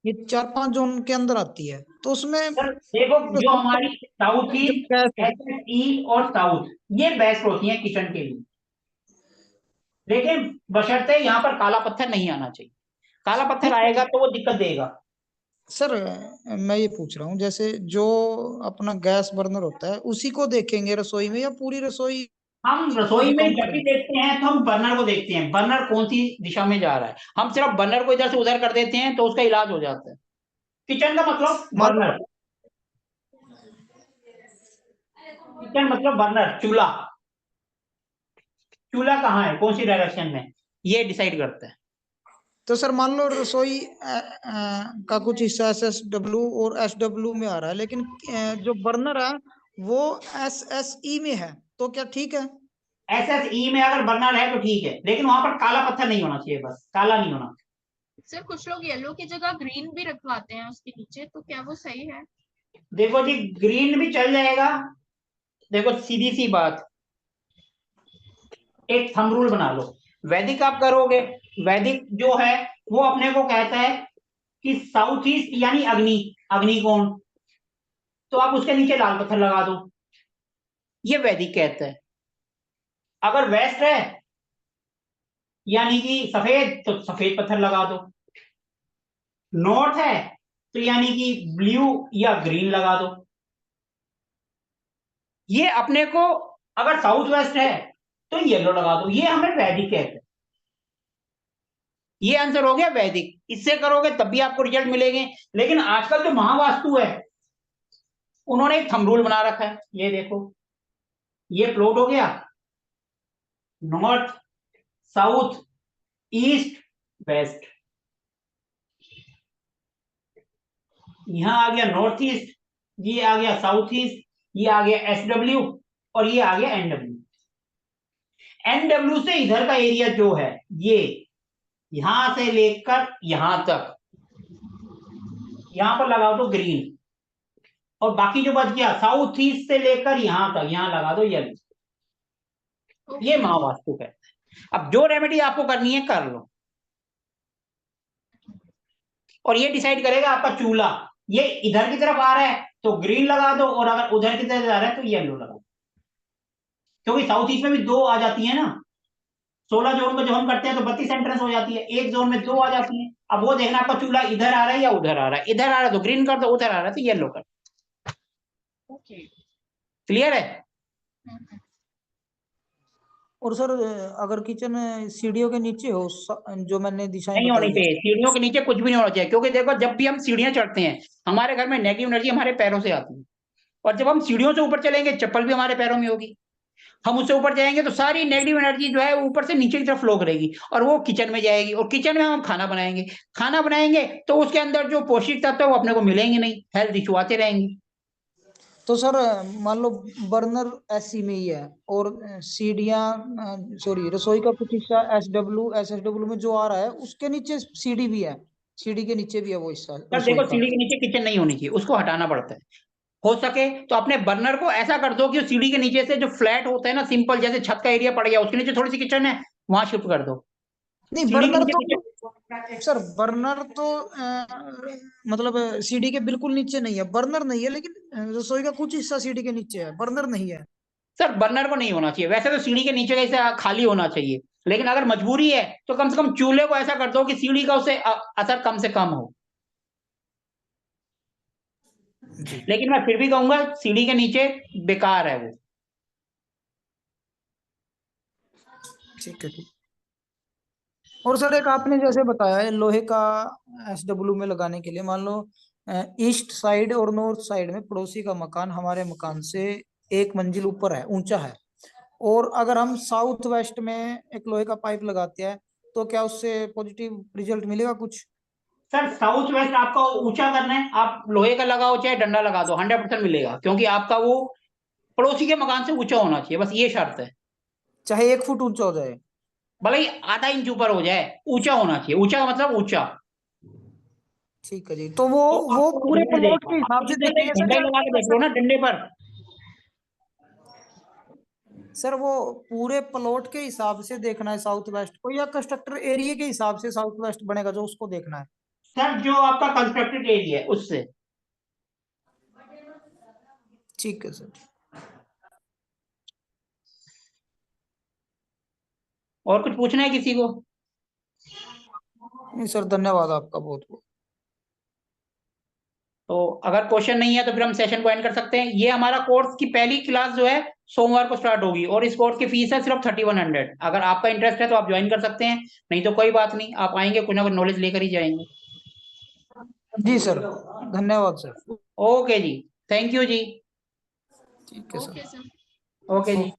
ये 4-5 जोन के अंदर आती है, तो उसमें सर देखो, जो हमारी साउथ जो ईस्ट, गैस है, SSE और साउथ, ये बेस्ट होती है किचन के लिए, लेकिन बशर्ते यहाँ पर काला पत्थर नहीं आना चाहिए। काला पत्थर आएगा तो वो दिक्कत देगा। सर मैं ये पूछ रहा हूँ जैसे जो अपना गैस बर्नर होता है उसी को देखेंगे रसोई में, या पूरी रसोई हम को रसोई भी में काउंट जब भी करेंगे? देखते हैं तो हम बर्नर को देखते हैं, बर्नर कौन सी दिशा में जा रहा है, हम सिर्फ बर्नर को इधर से उधर कर देते हैं तो उसका इलाज हो जाता है। किचन का मतलब मान बर्नर, किचन मतलब बर्नर, चूल्हा। चूल्हा कहाँ है, कौन सी डायरेक्शन में, ये डिसाइड करता है। तो सर मान लो रसोई का कुछ हिस्सा SSW और SW में आ रहा है, लेकिन जो बर्नर है वो SSE में है, तो क्या ठीक है? SSE में अगर बर्नर है तो ठीक है, लेकिन वहां पर काला पत्थर नहीं होना चाहिए, बस काला नहीं होना। सर कुछ लोग येलो की जगह ग्रीन भी रखवाते हैं उसके नीचे, तो क्या वो सही है? देखो जी, ग्रीन भी चल जाएगा। देखो सीधी सी बात, एक थंब रूल बना लो। वैदिक आप करोगे, वैदिक जो है वो अपने को कहता है कि साउथ ईस्ट यानी अग्नि, अग्निकोण, तो आप उसके नीचे लाल पत्थर लगा दो, ये वैदिक कहता है। अगर वेस्ट है यानी कि सफेद, तो सफेद पत्थर लगा दो। नॉर्थ है तो यानी कि ब्लू या ग्रीन लगा दो। ये अपने को, अगर साउथ वेस्ट है तो येलो लगा दो, ये हमें वैदिक कहते हैं। ये आंसर हो गया वैदिक, इससे करोगे तब भी आपको रिजल्ट मिलेंगे। लेकिन आजकल जो महावास्तु है उन्होंने एक थंब रूल बना रखा है, ये देखो, ये प्लॉट हो गया नॉर्थ, साउथ, ईस्ट, वेस्ट। यहां आ गया नॉर्थ ईस्ट, ये आ गया साउथ ईस्ट, ये आ गया SW और ये आ गया NW। NW से इधर का एरिया जो है ये, यहां से लेकर यहां तक, यहां पर लगा दो ग्रीन, और बाकी जो बच गया साउथ ईस्ट से लेकर यहां तक, यहां लगा दो येलो। ये महावास्तु है। अब जो रेमेडी आपको करनी है कर लो, और ये डिसाइड करेगा आपका चूल्हा, ये इधर की तरफ आ रहा है तो ग्रीन लगा दो, और अगर उधर की तरफ जा रहा है तो येलो लगा दो, क्योंकि साउथ ईस्ट में भी 2 आ जाती है ना। 16 जोन में जब हम करते हैं तो 32 एंट्रेंस हो जाती है, एक जोन में 2 आ जाती है। अब वो देखना आपका चूल्हा इधर आ रहा है या उधर आ रहा है, इधर आ रहा है तो ग्रीन कर दो, उधर आ रहा है तो येलो कर दो। ओके। क्लियर है? और सर अगर किचन सीढ़ियों के नीचे हो, जो मैंने दिशाएं नहीं होनी बताई है, चाहिए, सीढ़ियों के नीचे कुछ भी नहीं होना चाहिए, क्योंकि देखो जब भी हम सीढ़ियां चढ़ते हैं हमारे घर में नेगेटिव एनर्जी हमारे पैरों से आती है, और जब हम सीढ़ियों से ऊपर चलेंगे चप्पल भी हमारे पैरों में होगी, हम उससे ऊपर जाएंगे तो सारी नेगेटिव एनर्जी जो है ऊपर से नीचे की तरफ फ्लो करेगी, और वो किचन में जाएगी, और किचन में हम खाना बनाएंगे, खाना बनाएंगे तो उसके अंदर जो पौष्टिक तत्व है वो अपने को मिलेंगे नहीं, हेल्थ इशू आते रहेंगे। तो सर मान लो बर्नर SE में ही है, और सीढ़ियाँ, सॉरी, रसोई का कुछ हिस्सा SW, SSW में जो आ रहा है उसके नीचे सीढ़ी भी है, सीढ़ी के नीचे भी है वो हिस्सा तब रसोई देखो का। सीढ़ी के नीचे किचन नहीं होनी चाहिए, उसको हटाना पड़ता है। हो सके तो अपने बर्नर को ऐसा कर दो कि सीढ़ी के नीचे से जो फ्लैट होता है ना, सिंपल, जैसे छत का एरिया पड़ गया उसके नीचे थोड़ी सी किचन है, वहां शिफ्ट कर दो। नहीं सीढ़ी के बर्नर नीचे तो, किचन, सर बर्नर तो मतलब सीढ़ी के बिल्कुल नीचे नहीं है, बर्नर नहीं है, लेकिन रसोई का कुछ हिस्सा सीढ़ी के नीचे है, बर्नर नहीं है। सर बर्नर को नहीं होना चाहिए, वैसे तो सीढ़ी के नीचे का हिस्सा खाली होना चाहिए, लेकिन अगर मजबूरी है तो कम से कम चूल्हे को ऐसा कर दो कि सीढ़ी का उसे असर कम से कम हो। लेकिन मैं फिर भी कहूंगा सीढ़ी के नीचे बेकार है वो। ठीक है, ठीक। और सर एक आपने जैसे बताया है लोहे का SW में लगाने के लिए, मान लो ईस्ट साइड और नॉर्थ साइड में पड़ोसी का मकान हमारे मकान से 1 मंजिल ऊपर है, ऊंचा है, और अगर हम साउथ वेस्ट में एक लोहे का पाइप लगाते हैं तो क्या उससे पॉजिटिव रिजल्ट मिलेगा कुछ? सर साउथ वेस्ट आपका ऊंचा करना है, आप लोहे का लगाओ चाहे डंडा लगा दो, 100% मिलेगा, क्योंकि आपका वो पड़ोसी के मकान से ऊंचा होना चाहिए, बस ये शर्त है। चाहे 1 फुट ऊंचा हो जाए। भले ही आधा इंच ऊपर हो जाए, ऊंचा होना चाहिए। ऊंचा का मतलब ऊंचा। ठीक है जी, तो वो तो वो आपको पूरे रिजल्ट प्लॉट देगा। के आप हिसाब से किसी से देखेंगे सर डंडा या लगा के देख लो ना, डंडे पर। सर वो पूरे प्लॉट के हिसाब से देखना है साउथ वेस्ट को, या कंस्ट्रक्टर एरिया के हिसाब से साउथ वेस्ट बनेगा जो उसको देखना है? सर जो आपका कंस्ट्रक्टेड एरिया है उससे। ठीक है सर। और कुछ पूछना है किसी को? नहीं सर, धन्यवाद आपका बहुत बहुत। तो अगर क्वेश्चन नहीं है तो फिर हम सेशन को एंड कर सकते हैं। ये हमारा कोर्स की पहली क्लास जो है सोमवार को स्टार्ट होगी, और इस कोर्स की फीस है सिर्फ 3100। अगर आपका इंटरेस्ट है तो आप ज्वाइन कर सकते हैं, नहीं तो कोई बात नहीं, आप आएंगे कुछ ना कुछ नॉलेज लेकर ही जाएंगे। जी सर, धन्यवाद सर। ओके जी, थैंक यू जी। ठीक है सर। Okay sir. ओके जी।